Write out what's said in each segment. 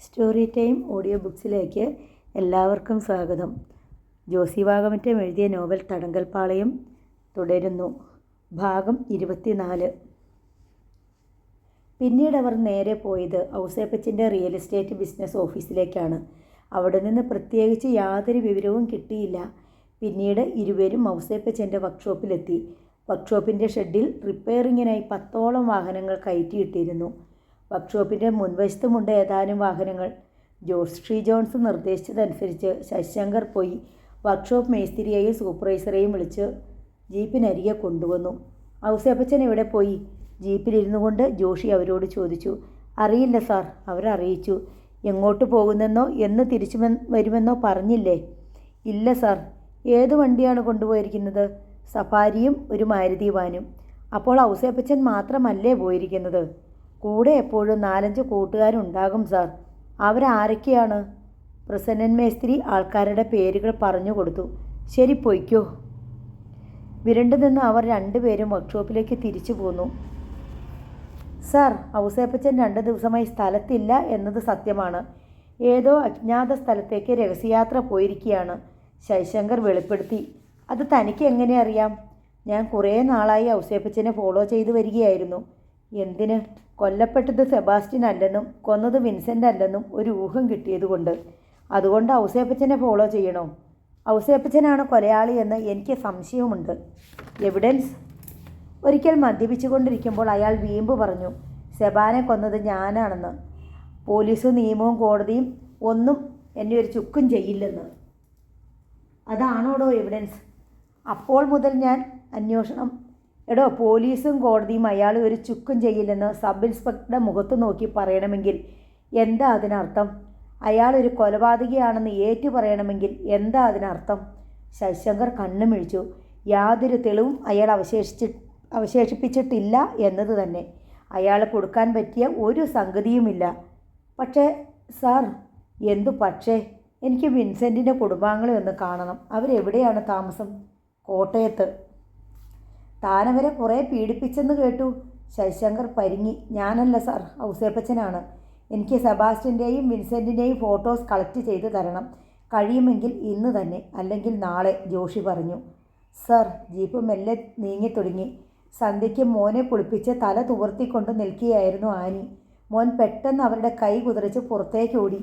Story time audio ബുക്സിലേക്ക് എല്ലാവർക്കും സ്വാഗതം. ജോസി വാകമറ്റം എഴുതിയ നോവൽ തടങ്കൽപ്പാളയം തുടരുന്നു. ഭാഗം 24. പിന്നീട് അവർ നേരെ പോയത് ഔസേപ്പച്ചൻ്റെ റിയൽ എസ്റ്റേറ്റ് ബിസിനസ് ഓഫീസിലേക്കാണ്. അവിടെ നിന്ന് പ്രത്യേകിച്ച് യാതൊരു വിവരവും കിട്ടിയില്ല. പിന്നീട് ഇരുവരും ഔസേപ്പച്ചൻ്റെ വർക്ക്ഷോപ്പിലെത്തി. വർക്ക്ഷോപ്പിൻ്റെ ഷെഡിൽ റിപ്പയറിങ്ങിനായി 10ഓളം വാഹനങ്ങൾ കയറ്റിയിട്ടിരുന്നു. വർക്ക്ഷോപ്പിൻ്റെ മുൻവശത്തുമുണ്ട് ഏതാനും വാഹനങ്ങൾ. ജോഷി ജോൺസ് നിർദ്ദേശിച്ചതനുസരിച്ച് ശശിശങ്കർ പോയി വർക്ക്ഷോപ്പ് മേസ്തിരിയെയും സൂപ്പർവൈസറെയും വിളിച്ച് ജീപ്പിനരികെ കൊണ്ടുവന്നു. ഔസേപ്പച്ചൻ എവിടെ പോയി? ജീപ്പിലിരുന്നു കൊണ്ട് ജോഷി അവരോട് ചോദിച്ചു. അറിയില്ല സാർ, അവരറിയിച്ചു. എങ്ങോട്ട് പോകുന്നെന്നോ എന്ന് തിരിച്ചു വരുമെന്നോ പറഞ്ഞില്ലേ? ഇല്ല സാർ. ഏത് വണ്ടിയാണ് കൊണ്ടുപോയിരിക്കുന്നത്? സഫാരിയും ഒരു മാരുതി വാനും. അപ്പോൾ ഔസേപ്പച്ചൻ മാത്രമല്ലേ പോയിരിക്കുന്നത്? കൂടെ എപ്പോഴും 4-5 കൂട്ടുകാരുണ്ടാകും സാർ. അവരാരൊക്കെയാണ്? പ്രസന്നൻ മേസ്ത്രി ആൾക്കാരുടെ പേരുകൾ പറഞ്ഞു കൊടുത്തു. ശരി, പൊയ്ക്കോ. വിരണ്ടു നിന്ന് അവർ രണ്ടുപേരും വർക്ക്ഷോപ്പിലേക്ക് തിരിച്ചു പോന്നു. സാർ, ഔസേപ്പച്ചൻ 2 ദിവസമായി സ്ഥലത്തില്ല എന്നത് സത്യമാണ്. ഏതോ അജ്ഞാത സ്ഥലത്തേക്ക് രഹസ്യയാത്ര പോയിരിക്കുകയാണ്, ശശിശങ്കർ വെളിപ്പെടുത്തി. അത് തനിക്ക് എങ്ങനെ അറിയാം? ഞാൻ കുറേ നാളായി ഔസേപ്പച്ചനെ ഫോളോ ചെയ്തു വരികയായിരുന്നു. എന്തിന്? കൊല്ലപ്പെട്ടത് സെബാസ്റ്റ്യൻ അല്ലെന്നും കൊന്നത് വിൻസെൻ്റ് അല്ലെന്നും ഒരു ഊഹം കിട്ടിയതുകൊണ്ട്. അതുകൊണ്ട് ഔസേപ്പച്ചനെ ഫോളോ ചെയ്യണോ? ഔസേപ്പച്ചനാണ് കൊലയാളി എന്ന് എനിക്ക് സംശയമുണ്ട്. എവിഡൻസ്? ഒരിക്കൽ മദ്യപിച്ചുകൊണ്ടിരിക്കുമ്പോൾ അയാൾ വീമ്പ് പറഞ്ഞു സെബാനെ കൊന്നത് ഞാനാണെന്ന്. പോലീസും നിയമവും കോടതിയും ഒന്നും എന്നെ ഒരു ചുക്കും ചെയ്യില്ലെന്ന്. അതാണോടോ എവിഡൻസ്? അപ്പോൾ മുതൽ ഞാൻ അന്വേഷണം. എടോ, പോലീസും കോടതിയും അയാൾ ഒരു ചുക്കും ചെയ്യില്ലെന്ന് സബ് ഇൻസ്പെക്ടറുടെ മുഖത്ത് നോക്കി പറയണമെങ്കിൽ എന്താ അതിനർത്ഥം? അയാൾ ഒരു കൊലപാതകിയാണെന്ന് ഏറ്റു പറയണമെങ്കിൽ എന്താ അതിനർത്ഥം? ശശിശങ്കർ കണ്ണുമിഴിച്ചു. യാതൊരു തെളിവും അയാൾ അവശേഷിപ്പിച്ചിട്ടില്ല എന്നത് തന്നെ. അയാൾ കൊടുക്കാൻ പറ്റിയ ഒരു സംഗതിയുമില്ല. പക്ഷേ സാർ. എന്തു പക്ഷേ? എനിക്ക് വിൻസെൻറ്റിൻ്റെ കുടുംബാംഗങ്ങളെ ഒന്ന് കാണണം. അവരെവിടെയാണ് താമസം? കോട്ടയത്ത്. താനവരെ കുറേ പീഡിപ്പിച്ചെന്ന് കേട്ടു. ശശിശങ്കർ പരിങ്ങി. ഞാനല്ല സാർ, ഔസേപ്പച്ചനാണ്. എനിക്ക് സെബാസ്റ്റ്യൻ്റെയും വിൻസെൻറ്റിൻ്റെയും ഫോട്ടോസ് കളക്ട് ചെയ്ത് തരണം. കഴിയുമെങ്കിൽ ഇന്ന് തന്നെ, അല്ലെങ്കിൽ നാളെ, ജോഷി പറഞ്ഞു. സാർ. ജീപ്പ് മെല്ലെ നീങ്ങി തുടങ്ങി. സന്ധ്യയ്ക്ക് മോനെ കുളിപ്പിച്ച് തല തുവർത്തിക്കൊണ്ട് നിൽക്കുകയായിരുന്നു ആനി. മോൻ പെട്ടെന്ന് അവരുടെ കൈ കുതിരച്ച് പുറത്തേക്ക് ഓടി.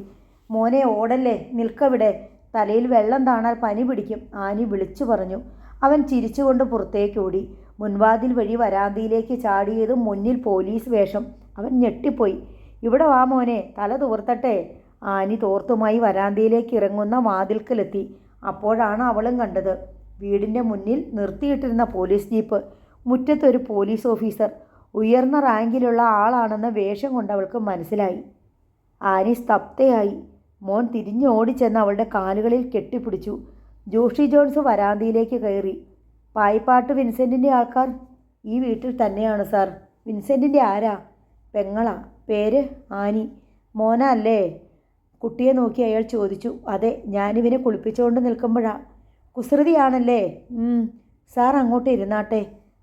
മോനെ, ഓടല്ലേ, നിൽക്കവിടെ. തലയിൽ വെള്ളം താണാൽ പനി പിടിക്കും, ആനി വിളിച്ചു പറഞ്ഞു. അവൻ ചിരിച്ചുകൊണ്ട് പുറത്തേക്ക് ഓടി. മുൻവാതിൽ വഴി വരാന്തയിലേക്ക് ചാടിയതും മുന്നിൽ പോലീസ് വേഷം. അവൻ ഞെട്ടിപ്പോയി. ഇവിടെ വാ മോനെ, തല തുവർത്തട്ടെ. ആനി തോർത്തുമായി വരാന്തയിലേക്ക് ഇറങ്ങുന്ന വാതിൽക്കലെത്തി. അപ്പോഴാണ് അവളും കണ്ടത് വീടിൻ്റെ മുന്നിൽ നിർത്തിയിട്ടിരുന്ന പോലീസ് ജീപ്പ്. മുറ്റത്തൊരു പോലീസ് ഓഫീസർ. ഉയർന്ന റാങ്കിലുള്ള ആളാണെന്ന് വേഷം കൊണ്ട് അവൾക്ക് മനസ്സിലായി. ആനി സ്തബ്ധയായി. മോൻ തിരിഞ്ഞ് ഓടിച്ചെന്ന് അവളുടെ കാലുകളിൽ കെട്ടിപ്പിടിച്ചു. ജോഷി ജോൺസ് വരാന്തയിലേക്ക് കയറി. പായിപ്പാട്ട് വിൻസെൻറ്റിൻ്റെ ആൾക്കാർ ഈ വീട്ടിൽ തന്നെയാണ് സാർ. വിൻസെൻറ്റിൻ്റെ ആരാ? പെങ്ങളാ. പേര്? ആനി. മോന അല്ലേ? കുട്ടിയെ നോക്കി അയാൾ ചോദിച്ചു. അതെ, ഞാനിവനെ കുളിപ്പിച്ചുകൊണ്ട് നിൽക്കുമ്പോഴാ. കുസൃതിയാണല്ലേ? സാർ അങ്ങോട്ട് ഇരുന്നാട്ടെ.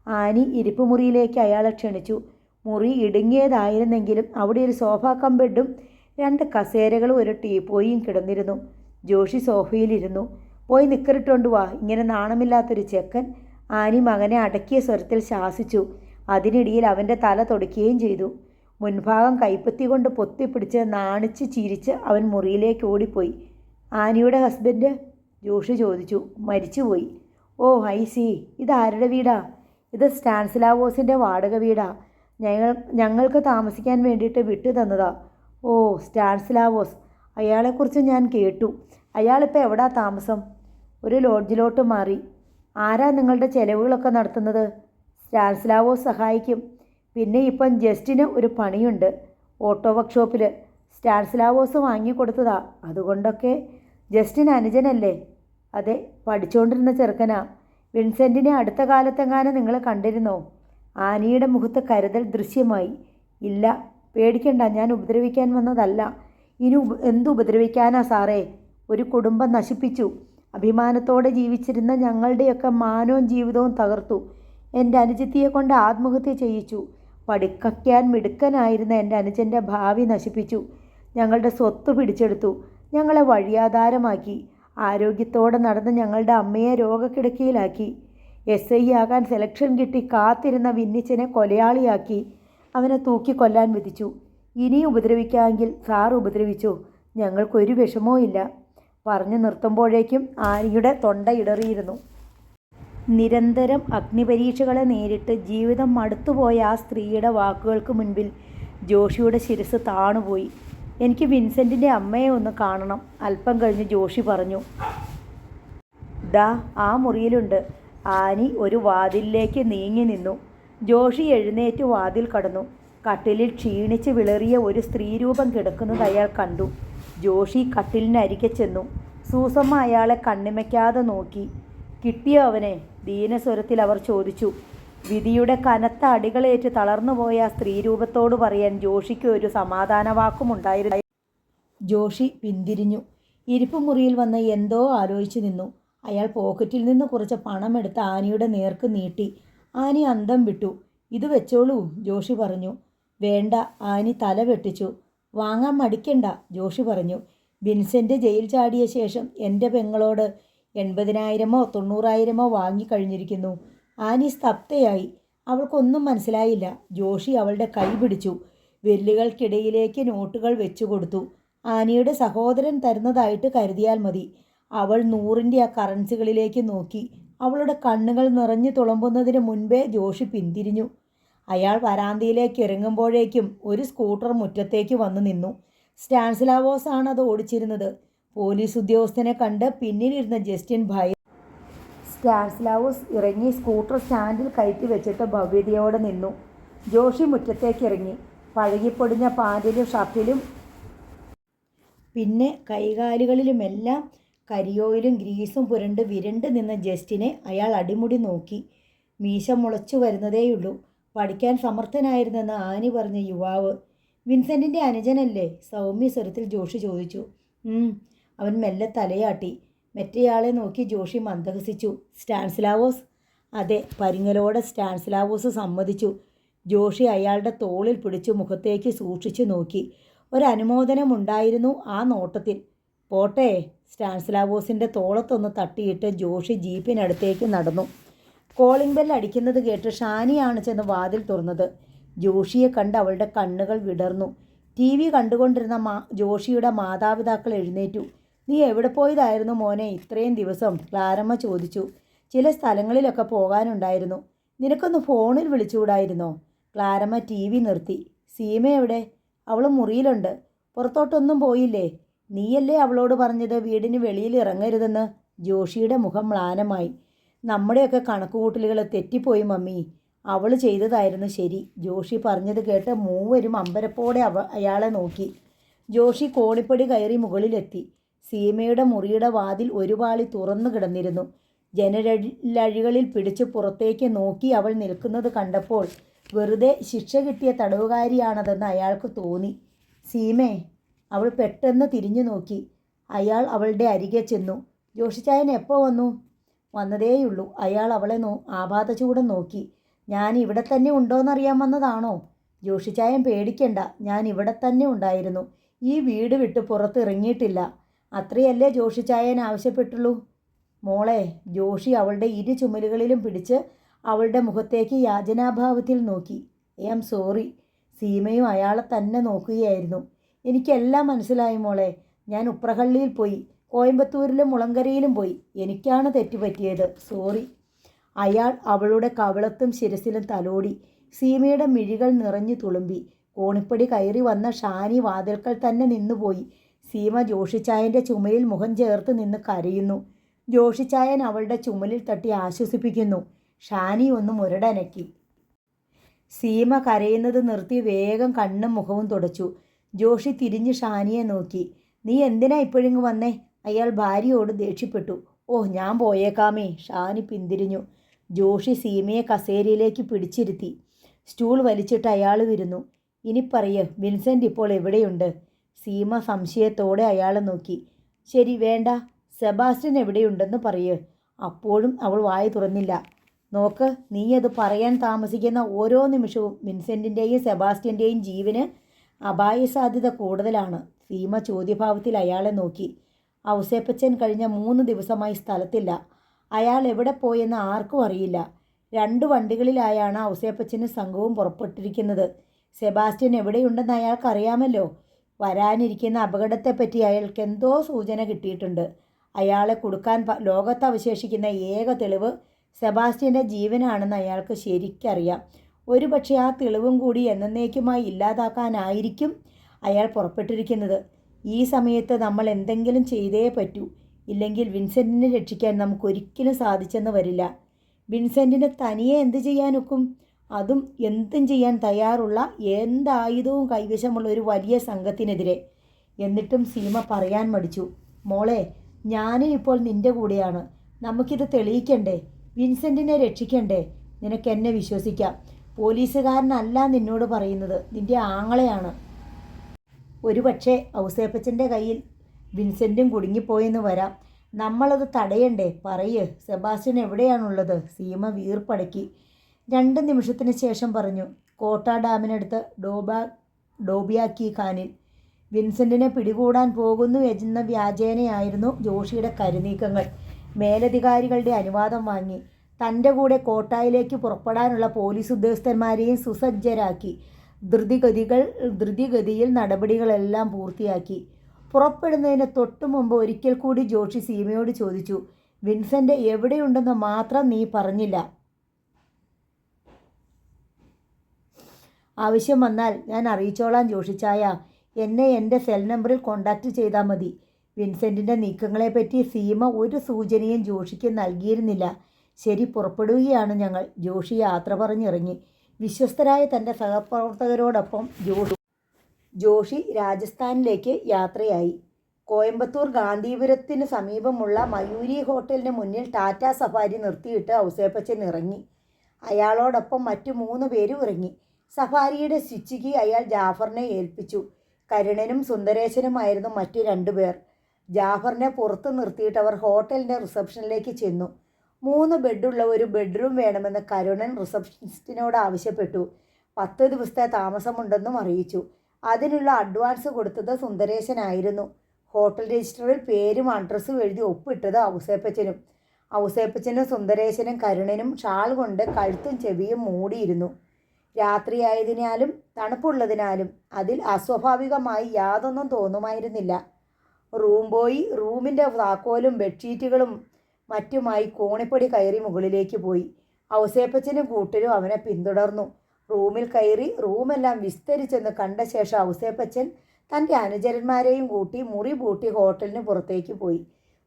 ആനി ഇരിപ്പ് മുറിയിലേക്ക് അയാളെ ക്ഷണിച്ചു. മുറി ഇടുങ്ങിയതായിരുന്നെങ്കിലും അവിടെ ഒരു സോഫ കം ബെഡും 2 കസേരകളും ഒരു ടീപ്പോയും കിടന്നിരുന്നു. ജോഷി സോഫയിലിരുന്നു. പോയി നിക്കറിട്ടുകൊണ്ട് വാ, ഇങ്ങനെ നാണമില്ലാത്തൊരു ചെക്കൻ. ആനി മകനെ അടക്കിയ സ്വരത്തിൽ ശാസിച്ചു. അതിനിടയിൽ അവൻ്റെ തല തൊടുക്കുകയും ചെയ്തു. മുൻഭാഗം കൈപ്പത്തി കൊണ്ട് പൊത്തിപ്പിടിച്ച് നാണിച്ച് ചിരിച്ച് അവൻ മുറിയിലേക്ക് ഓടിപ്പോയി. ആനിയുടെ ഹസ്ബൻഡ്? ജോഷി ചോദിച്ചു. മരിച്ചുപോയി. ഓ, ഐ സി. ഇതാരുടെ വീടാ? ഇത് സ്റ്റാൻസ്ലാവോസിൻ്റെ വാടക വീടാ. ഞങ്ങൾക്ക് താമസിക്കാൻ വേണ്ടിയിട്ട് വിട്ടു തന്നതാ. ഓ, സ്റ്റാൻസ്ലാവോസ്. അയാളെക്കുറിച്ച് ഞാൻ കേട്ടു. അയാളിപ്പോൾ എവിടാ താമസം? ഒരു ലോഡ്ജിലോട്ട് മാറി. ആരാ നിങ്ങളുടെ ചെലവുകളൊക്കെ നടത്തുന്നത്? സ്റ്റാൻസ്ലാവോസ് സഹായിക്കും. പിന്നെ ഇപ്പം ജസ്റ്റിന് ഒരു പണിയുണ്ട് ഓട്ടോ വർക്ക്ഷോപ്പിൽ. സ്റ്റാൻസ്ലാവോസ് വാങ്ങിക്കൊടുത്തതാ. അതുകൊണ്ടൊക്കെ. ജസ്റ്റിന് അനുജനല്ലേ? അതെ, പഠിച്ചുകൊണ്ടിരുന്ന ചെറുക്കനാ. വിൻസെൻറ്റിനെ അടുത്ത കാലത്തെങ്ങാനും നിങ്ങൾ കണ്ടിരുന്നോ? ആനിയുടെ മുഖത്ത് കരുതൽ ദൃശ്യമായി. ഇല്ല, പേടിക്കണ്ട, ഞാൻ ഉപദ്രവിക്കാൻ വന്നതല്ല. ഇനി എന്തു ഉപദ്രവിക്കാനാ സാറേ? ഒരു കുടുംബം നശിപ്പിച്ചു. അഭിമാനത്തോടെ ജീവിച്ചിരുന്ന ഞങ്ങളുടെയൊക്കെ മാനവും ജീവിതവും തകർത്തു. എൻ്റെ അനുജത്തിയെ കൊണ്ട് ആത്മഹത്യ ചെയ്യിച്ചു. പഠിക്കാൻ മിടുക്കനായിരുന്ന എൻ്റെ അനുജൻ്റെ ഭാവി നശിപ്പിച്ചു. ഞങ്ങളുടെ സ്വത്ത് പിടിച്ചെടുത്തു. ഞങ്ങളെ വഴിയാധാരമാക്കി. ആരോഗ്യത്തോടെ നടന്ന ഞങ്ങളുടെ അമ്മയെ രോഗക്കിടക്കയിലാക്കി. SI ആകാൻ സെലക്ഷൻ കിട്ടി കാത്തിരുന്ന വിന്നിച്ചനെ കൊലയാളിയാക്കി. അവനെ തൂക്കിക്കൊല്ലാൻ വിധിച്ചു. ഇനി ഉപദ്രവിക്കാമെങ്കിൽ സാർ ഉപദ്രവിച്ചു. ഞങ്ങൾക്കൊരു വിഷമവും ഇല്ല. പറഞ്ഞു നിർത്തുമ്പോഴേക്കും ആനിയുടെ തൊണ്ട ഇടറിയിരുന്നു. നിരന്തരം അഗ്നിപരീക്ഷകളെ നേരിട്ട് ജീവിതം മടുത്തുപോയ ആ സ്ത്രീയുടെ വാക്കുകൾക്ക് മുൻപിൽ ജോഷിയുടെ ശിരസ് താണുപോയി. എനിക്ക് വിൻസെൻറ്റിൻ്റെ അമ്മയെ ഒന്ന് കാണണം. അല്പം കഴിഞ്ഞ് ജോഷി പറഞ്ഞു. ദാ ആ മുറിയിലുണ്ട്. ആനി ഒരു വാതിലിലേക്ക് നീങ്ങി നിന്നു. ജോഷി എഴുന്നേറ്റ് വാതിൽ കടന്നു. കട്ടിലിൽ ക്ഷീണിച്ച് വിളറിയ ഒരു സ്ത്രീരൂപം കിടക്കുന്നത് അയാൾ കണ്ടു. ജോഷി കട്ടിലിനരികെ ചെന്നു. സൂസമ്മ അയാളെ കണ്ണിമയ്ക്കാതെ നോക്കി. കിട്ടിയോ അവനെ? ദീനസ്വരത്തിൽ അവർ ചോദിച്ചു. വിധിയുടെ കനത്ത അടികളേറ്റ് തളർന്നുപോയ ആ സ്ത്രീരൂപത്തോട് പറയാൻ ജോഷിക്ക് ഒരു സമാധാന വാക്കുമുണ്ടായിരുന്നു. ജോഷി പിന്തിരിഞ്ഞു. ഇരിപ്പുമുറിയിൽ വന്ന് എന്തോ ആലോചിച്ചു നിന്നു. അയാൾ പോക്കറ്റിൽ നിന്ന് കുറച്ച് പണമെടുത്ത് ആനിയുടെ നേർക്ക് നീട്ടി. ആനി അന്തം വിട്ടു. ഇത് വെച്ചോളൂ, ജോഷി പറഞ്ഞു. വേണ്ട, ആനി തല വെട്ടിച്ചു. വാങ്ങാൻ മടിക്കണ്ട, ജോഷി പറഞ്ഞു. വിൻസെൻ്റ് ജയിൽ ചാടിയ ശേഷം എൻ്റെ പെങ്ങളോട് 80,000-ഓ 90,000-ഓ വാങ്ങിക്കഴിഞ്ഞിരിക്കുന്നു. ആനി സ്തബ്ധയായി. അവൾക്കൊന്നും മനസ്സിലായില്ല. ജോഷി അവളുടെ കൈ പിടിച്ചു. വെല്ലുകൾക്കിടയിലേക്ക് നോട്ടുകൾ വെച്ചുകൊടുത്തു. ആനിയുടെ സഹോദരൻ തരുന്നതായിട്ട് കരുതിയാൽ മതി. അവൾ 100-ൻ്റെ ആ കറൻസികളിലേക്ക് നോക്കി. അവളുടെ കണ്ണുകൾ നിറഞ്ഞു തുളുമ്പുന്നതിന് മുൻപേ ജോഷി പിന്തിരിഞ്ഞു. അയാൾ വരാന്തയിലേക്ക് ഇറങ്ങുമ്പോഴേക്കും ഒരു സ്കൂട്ടർ മുറ്റത്തേക്ക് വന്നു നിന്നു. സ്റ്റാൻസ്ലാവോസ് ആണ് അത് ഓടിച്ചിരുന്നത്. പോലീസ് ഉദ്യോഗസ്ഥനെ കണ്ട് പിന്നിലിരുന്ന ജസ്റ്റിൻ ഭയ. സ്റ്റാൻസ്ലാവോസ് ഇറങ്ങി സ്കൂട്ടർ സ്റ്റാൻഡിൽ കയറ്റി വെച്ചിട്ട് ഭവ്യതയോടെ നിന്നു. ജോഷി മുറ്റത്തേക്ക് ഇറങ്ങി. പഴകിപ്പൊടിഞ്ഞ പാൻറ്റിലും ഷർട്ടിലും പിന്നെ കൈകാലുകളിലുമെല്ലാം കരിയോയിലും ഗ്രീസും പുരണ്ട് വിരണ്ട് നിന്ന ജസ്റ്റിനെ അയാൾ അടിമുടി നോക്കി. മീശ മുളച്ചു വരുന്നതേയുള്ളൂ. പഠിക്കാൻ സമർത്ഥനായിരുന്നെന്ന് ആനി പറഞ്ഞ യുവാവ്. വിൻസെൻറ്റിൻ്റെ അനുജനല്ലേ? സൗമ്യ സ്വരത്തിൽ ജോഷി ചോദിച്ചു. അവൻ മെല്ലെ തലയാട്ടി. മറ്റേയാളെ നോക്കി ജോഷി മന്ദഹസിച്ചു. സ്റ്റാൻസ്ലാവോസ്? അതെ, പരിങ്ങലോടെ സ്റ്റാൻസ്ലാവോസ് സമ്മതിച്ചു. ജോഷി അയാളുടെ തോളിൽ പിടിച്ചു മുഖത്തേക്ക് സൂക്ഷിച്ചു നോക്കി. ഒരനുമോദനമുണ്ടായിരുന്നു ആ നോട്ടത്തിൽ. പോട്ടെ. സ്റ്റാൻസ്ലാവോസിൻ്റെ തോളത്തൊന്ന് തട്ടിയിട്ട് ജോഷി ജീപ്പിനടുത്തേക്ക് നടന്നു. കോളിംഗ് ബെൽ അടിക്കുന്നത് കേട്ട് ഷാനിയാണ് ചെന്ന് വാതിൽ തുറന്നത്. ജോഷിയെ കണ്ട് അവളുടെ കണ്ണുകൾ വിടർന്നു. TV കണ്ടുകൊണ്ടിരുന്ന ജോഷിയുടെ മാതാപിതാക്കൾ എഴുന്നേറ്റു. നീ എവിടെ പോയതായിരുന്നു മോനെ ഇത്രയും ദിവസം? ക്ലാരമ്മ ചോദിച്ചു. ചില സ്ഥലങ്ങളിലൊക്കെ പോകാനുണ്ടായിരുന്നു. നിനക്കൊന്ന് ഫോണിൽ വിളിച്ചുകൂടായിരുന്നോ? ക്ലാരമ്മ TV നിർത്തി. സീമ എവിടെ? അവൾ മുറിയിലുണ്ട്. പുറത്തോട്ടൊന്നും പോയില്ലേ? നീയല്ലേ അവളോട് പറഞ്ഞത് വീടിന് വെളിയിൽ ഇറങ്ങരുതെന്ന്? ജോഷിയുടെ മുഖം മ്ലാനമായി. നമ്മുടെയൊക്കെ കണക്കുകൂട്ടലുകൾ തെറ്റിപ്പോയി മമ്മി. അവൾ ചെയ്തതായിരുന്നു ശരി. ജോഷി പറഞ്ഞത് കേട്ട് മൂവരും അമ്പരപ്പോടെ അയാളെ നോക്കി. ജോഷി കോണിപ്പടി കയറി മുകളിലെത്തി. സീമയുടെ മുറിയുടെ വാതിൽ ഒരു പാളി തുറന്നു കിടന്നിരുന്നു. ജനലഴികളിൽ പിടിച്ച് പുറത്തേക്ക് നോക്കി അവൾ നിൽക്കുന്നത് കണ്ടപ്പോൾ വെറുതെ ശിക്ഷ കിട്ടിയ തടവുകാരിയാണതെന്ന് അയാൾക്ക് തോന്നി. സീമേ? അവൾ പെട്ടെന്ന് തിരിഞ്ഞു നോക്കി. അയാൾ അവളുടെ അരികെ ചെന്നു. ജോഷിച്ചായൻ എപ്പോൾ വന്നു? വന്നതേയുള്ളൂ. അയാൾ അവളെ ആപാതചൂടൻ നോക്കി. ഞാൻ ഇവിടെ തന്നെ ഉണ്ടോയെന്നറിയാൻ വന്നതാണോ? ജോഷിച്ചായൻ പേടിക്കണ്ട, ഞാൻ ഇവിടെ തന്നെ ഉണ്ടായിരുന്നു. ഈ വീട് വിട്ട് പുറത്ത് ഇറങ്ങിയിട്ടില്ല. അത്രയല്ലേ ജോഷിച്ചായൻ ആവശ്യപ്പെട്ടുള്ളൂ? മോളെ. ജോഷി അവളുടെ ഇരു ചുമലുകളിലും പിടിച്ച് അവളുടെ മുഖത്തേക്ക് യാചനാഭാവത്തിൽ നോക്കി. I am sorry. സീമയും അയാളെ തന്നെ നോക്കുകയായിരുന്നു. എനിക്കെല്ലാം മനസ്സിലായി മോളെ. ഞാൻ ഉപ്രഹള്ളിയിൽ പോയി, കോയമ്പത്തൂരിലും മുളങ്കരയിലും പോയി. എനിക്കാണ് തെറ്റുപറ്റിയത്. സോറി. അയാൾ അവളുടെ കവിളത്തും ശിരസിലും തലോടി. സീമയുടെ മിഴികൾ നിറഞ്ഞു തുളുമ്പി. കോണിപ്പടി കയറി വന്ന ഷാനി വാതിൽക്കൽ തന്നെ നിന്നുപോയി. സീമ ജോഷിച്ചായൻ്റെ ചുമലിൽ മുഖം ചേർത്ത് നിന്ന് കരയുന്നു. ജോഷിച്ചായൻ അവളുടെ ചുമലിൽ തട്ടി ആശ്വസിപ്പിക്കുന്നു. ഷാനി ഒന്ന് മുരടനക്കി. സീമ കരയുന്നത് നിർത്തി വേഗം കണ്ണും മുഖവും തുടച്ചു. ജോഷി തിരിഞ്ഞ് ഷാനിയെ നോക്കി. നീ എന്തിനാ ഇപ്പോഴിങ്ങ് വന്നേ? അയാൾ ഭാര്യയോട് ദേഷ്യപ്പെട്ടു. ഓഹ്, ഞാൻ പോയേക്കാമേ. ഷാനി പിന്തിരിഞ്ഞു. ജോഷി സീമയെ കസേരയിലേക്ക് പിടിച്ചിരുത്തി. സ്റ്റൂൾ വലിച്ചിട്ട് അയാൾ വരുന്നു. ഇനി പറയ്, വിൻസെൻ്റ് ഇപ്പോൾ എവിടെയുണ്ട്? സീമ സംശയത്തോടെ അയാളെ നോക്കി. ശരി, വേണ്ട. സെബാസ്റ്റ്യൻ എവിടെയുണ്ടെന്ന് പറയ്. അപ്പോഴും അവൾ വായ തുറന്നില്ല. നോക്ക്, നീ അത് പറയാൻ താമസിക്കുന്ന ഓരോ നിമിഷവും വിൻസെൻറ്റിൻ്റെയും സെബാസ്റ്റ്യൻ്റെയും ജീവന് അപായ സാധ്യത കൂടുതലാണ്. സീമ ചോദ്യഭാവത്തിൽ അയാളെ നോക്കി. ഔസേപ്പച്ചൻ കഴിഞ്ഞ 3 ദിവസമായി സ്ഥലത്തില്ല. അയാൾ എവിടെ പോയെന്ന് ആർക്കും അറിയില്ല. 2 വണ്ടികളിലായാണ് ഔസേപ്പച്ചനും സംഘവും പുറപ്പെട്ടിരിക്കുന്നത്. സെബാസ്റ്റ്യൻ എവിടെയുണ്ടെന്ന് അയാൾക്കറിയാമല്ലോ. വരാനിരിക്കുന്ന അപകടത്തെപ്പറ്റി അയാൾക്ക് എന്തോ സൂചന കിട്ടിയിട്ടുണ്ട്. അയാളെ കൊടുക്കാൻ ലോകത്ത് അവശേഷിക്കുന്ന ഏക തെളിവ് സെബാസ്റ്റ്യൻ്റെ ജീവനാണെന്ന് അയാൾക്ക് ശരിക്കറിയാം. ഒരുപക്ഷെ ആ തെളിവും കൂടി എന്നേക്കുമായി ഇല്ലാതാക്കാനായിരിക്കും അയാൾ പുറപ്പെട്ടിരിക്കുന്നത്. ഈ സമയത്ത് നമ്മൾ എന്തെങ്കിലും ചെയ്തേ പറ്റൂ. ഇല്ലെങ്കിൽ വിൻസെൻറ്റിനെ രക്ഷിക്കാൻ നമുക്കൊരിക്കലും സാധിച്ചെന്ന് വരില്ല. വിൻസെൻറ്റിന് തനിയെ എന്ത് ചെയ്യാനൊക്കും? അതും എന്തും ചെയ്യാൻ തയ്യാറുള്ള എന്തായുധവും കൈവശമുള്ള ഒരു വലിയ സംഘത്തിനെതിരെ. എന്നിട്ടും സീമ പറയാൻ മടിച്ചു. മോളെ, ഞാനും ഇപ്പോൾ നിൻ്റെ കൂടെയാണ്. നമുക്കിത് തെളിയിക്കണ്ടേ? വിൻസെൻറ്റിനെ രക്ഷിക്കണ്ടേ? നിനക്കെന്നെ വിശ്വസിക്കാം. പോലീസുകാരനല്ല നിന്നോട് പറയുന്നത്, നിൻ്റെ ആങ്ങളെയാണ്. ഒരുപക്ഷെ ഔസേപ്പച്ചൻ്റെ കയ്യിൽ വിൻസെൻറ്റും കുടുങ്ങിപ്പോയെന്ന് വരാം. നമ്മളത് തടയണ്ടേ? പറയ്, സെബാസ്റ്റ്യൻ എവിടെയാണുള്ളത്? സീമ വീർപ്പടക്കി. 2 നിമിഷത്തിന് ശേഷം പറഞ്ഞു. കോട്ട ഡാമിനടുത്ത് ഡോബിയാക്കി ഖാനിൽ. വിൻസെൻറ്റിനെ പിടികൂടാൻ പോകുന്നു എന്ന വ്യാജേനയായിരുന്നു ജോഷിയുടെ കരുനീക്കങ്ങൾ. മേലധികാരികളുടെ അനുവാദം വാങ്ങി തൻ്റെ കൂടെ കോട്ടായിലേക്ക് പുറപ്പെടാനുള്ള പോലീസ് ഉദ്യോഗസ്ഥന്മാരെയും സുസജ്ജരാക്കി. ധൃതിഗതിയിൽ നടപടികളെല്ലാം പൂർത്തിയാക്കി. പുറപ്പെടുന്നതിന് തൊട്ടു മുമ്പ് ഒരിക്കൽ കൂടി ജോഷി സീമയോട് ചോദിച്ചു, വിൻസെൻ്റ് എവിടെയുണ്ടെന്ന് മാത്രം നീ പറഞ്ഞില്ല. ആവശ്യം വന്നാൽ ഞാൻ അറിയിച്ചോളാം ജോഷിച്ചായ. എന്നെ എൻ്റെ സെൽ നമ്പറിൽ കോൺടാക്റ്റ് ചെയ്താൽ മതി. വിൻസെൻറ്റിൻ്റെ നീക്കങ്ങളെപ്പറ്റി സീമ ഒരു സൂചനയും ജോഷിക്ക് നൽകിയിരുന്നില്ല. ശരി, പുറപ്പെടുകയാണ് ഞങ്ങൾ. ജോഷി യാത്ര പറഞ്ഞിറങ്ങി. വിശ്വസ്തരായ തൻ്റെ സഹപ്രവർത്തകരോടൊപ്പം ജോഷി രാജസ്ഥാനിലേക്ക് യാത്രയായി. കോയമ്പത്തൂർ ഗാന്ധിപുരത്തിന് സമീപമുള്ള മയൂരി ഹോട്ടലിന് മുന്നിൽ ടാറ്റ സഫാരി നിർത്തിയിട്ട് ഔസേപ്പച്ചൻ ഇറങ്ങി. അയാളോടൊപ്പം മറ്റു 3 പേരും ഇറങ്ങി. സഫാരിയുടെ സ്വിച്ച് അയാൾ ജാഫറിനെ ഏൽപ്പിച്ചു. കരുണനും സുന്ദരേശനുമായിരുന്നു മറ്റു 2 പേർ. ജാഫറിനെ പുറത്ത് നിർത്തിയിട്ട് അവർ ഹോട്ടലിൻ്റെ റിസപ്ഷനിലേക്ക് ചെന്നു. 3 ബെഡുള്ള ഒരു ബെഡ്റൂം വേണമെന്ന് കരുണൻ റിസപ്ഷനിസ്റ്റിനോട് ആവശ്യപ്പെട്ടു. 10 ദിവസത്തെ താമസമുണ്ടെന്നും അറിയിച്ചു. അതിനുള്ള അഡ്വാൻസ് കൊടുത്തത് സുന്ദരേശനായിരുന്നു. ഹോട്ടൽ രജിസ്റ്ററിൽ പേരും അഡ്രസ്സും എഴുതി ഒപ്പിട്ടത് ഔസേപ്പച്ചനും. ഔസേപ്പച്ചനും സുന്ദരേശനും കരുണനും ഷാൾ കൊണ്ട് കഴുത്തും ചെവിയും മൂടിയിരുന്നു. രാത്രിയായതിനാലും തണുപ്പുള്ളതിനാലും അതിൽ അസ്വാഭാവികമായി യാതൊന്നും തോന്നുമായിരുന്നില്ല. റൂമിൻ്റെ താക്കോലും ബെഡ്ഷീറ്റുകളും മറ്റുമായി കോണിപ്പടി കയറി മുകളിലേക്ക് പോയി. ഔസേപ്പച്ചനും കൂട്ടരും അവനെ പിന്തുടർന്നു. റൂമിൽ കയറി റൂമെല്ലാം വിസ്തരിച്ചെന്ന് കണ്ട ശേഷം ഔസേപ്പച്ചൻ തൻ്റെ അനുചരന്മാരെയും കൂട്ടി മുറി പൂട്ടി ഹോട്ടലിന് പുറത്തേക്ക് പോയി.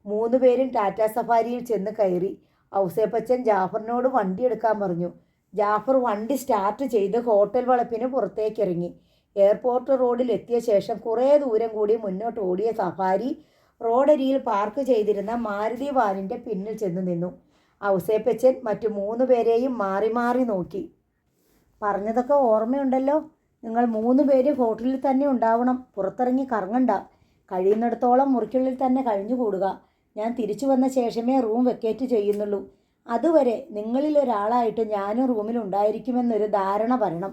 3 പേരും ടാറ്റ സഫാരിയിൽ ചെന്ന് കയറി. ഔസേപ്പച്ചൻ ജാഫറിനോട് വണ്ടി എടുക്കാൻ പറഞ്ഞു. ജാഫർ വണ്ടി സ്റ്റാർട്ട് ചെയ്ത് ഹോട്ടൽ വളപ്പിന് പുറത്തേക്കിറങ്ങി. എയർപോർട്ട് റോഡിൽ എത്തിയ ശേഷം കുറേ ദൂരം കൂടി മുന്നോട്ട് ഓടിയ സഫാരി റോഡരിയിൽ പാർക്ക് ചെയ്തിരുന്ന മാരുതി വാനിൻ്റെ പിന്നിൽ ചെന്ന് നിന്നു. ഔസേപ്പച്ചൻ മറ്റു 3 പേരെയും മാറി മാറി നോക്കി. പറഞ്ഞതൊക്കെ ഓർമ്മയുണ്ടല്ലോ. നിങ്ങൾ 3 പേരും ഹോട്ടലിൽ തന്നെ ഉണ്ടാവണം. പുറത്തിറങ്ങി കറങ്ങണ്ട. കഴിയുന്നിടത്തോളം മുറിക്കുള്ളിൽ തന്നെ കഴിഞ്ഞുകൂടുക. ഞാൻ തിരിച്ചു വന്ന ശേഷമേ റൂം വെക്കേറ്റ് ചെയ്യുന്നുള്ളൂ. അതുവരെ നിങ്ങളിൽ ഒരാളായിട്ട് ഞാനും റൂമിൽ ഉണ്ടായിരിക്കുമെന്നൊരു ധാരണ വരണം.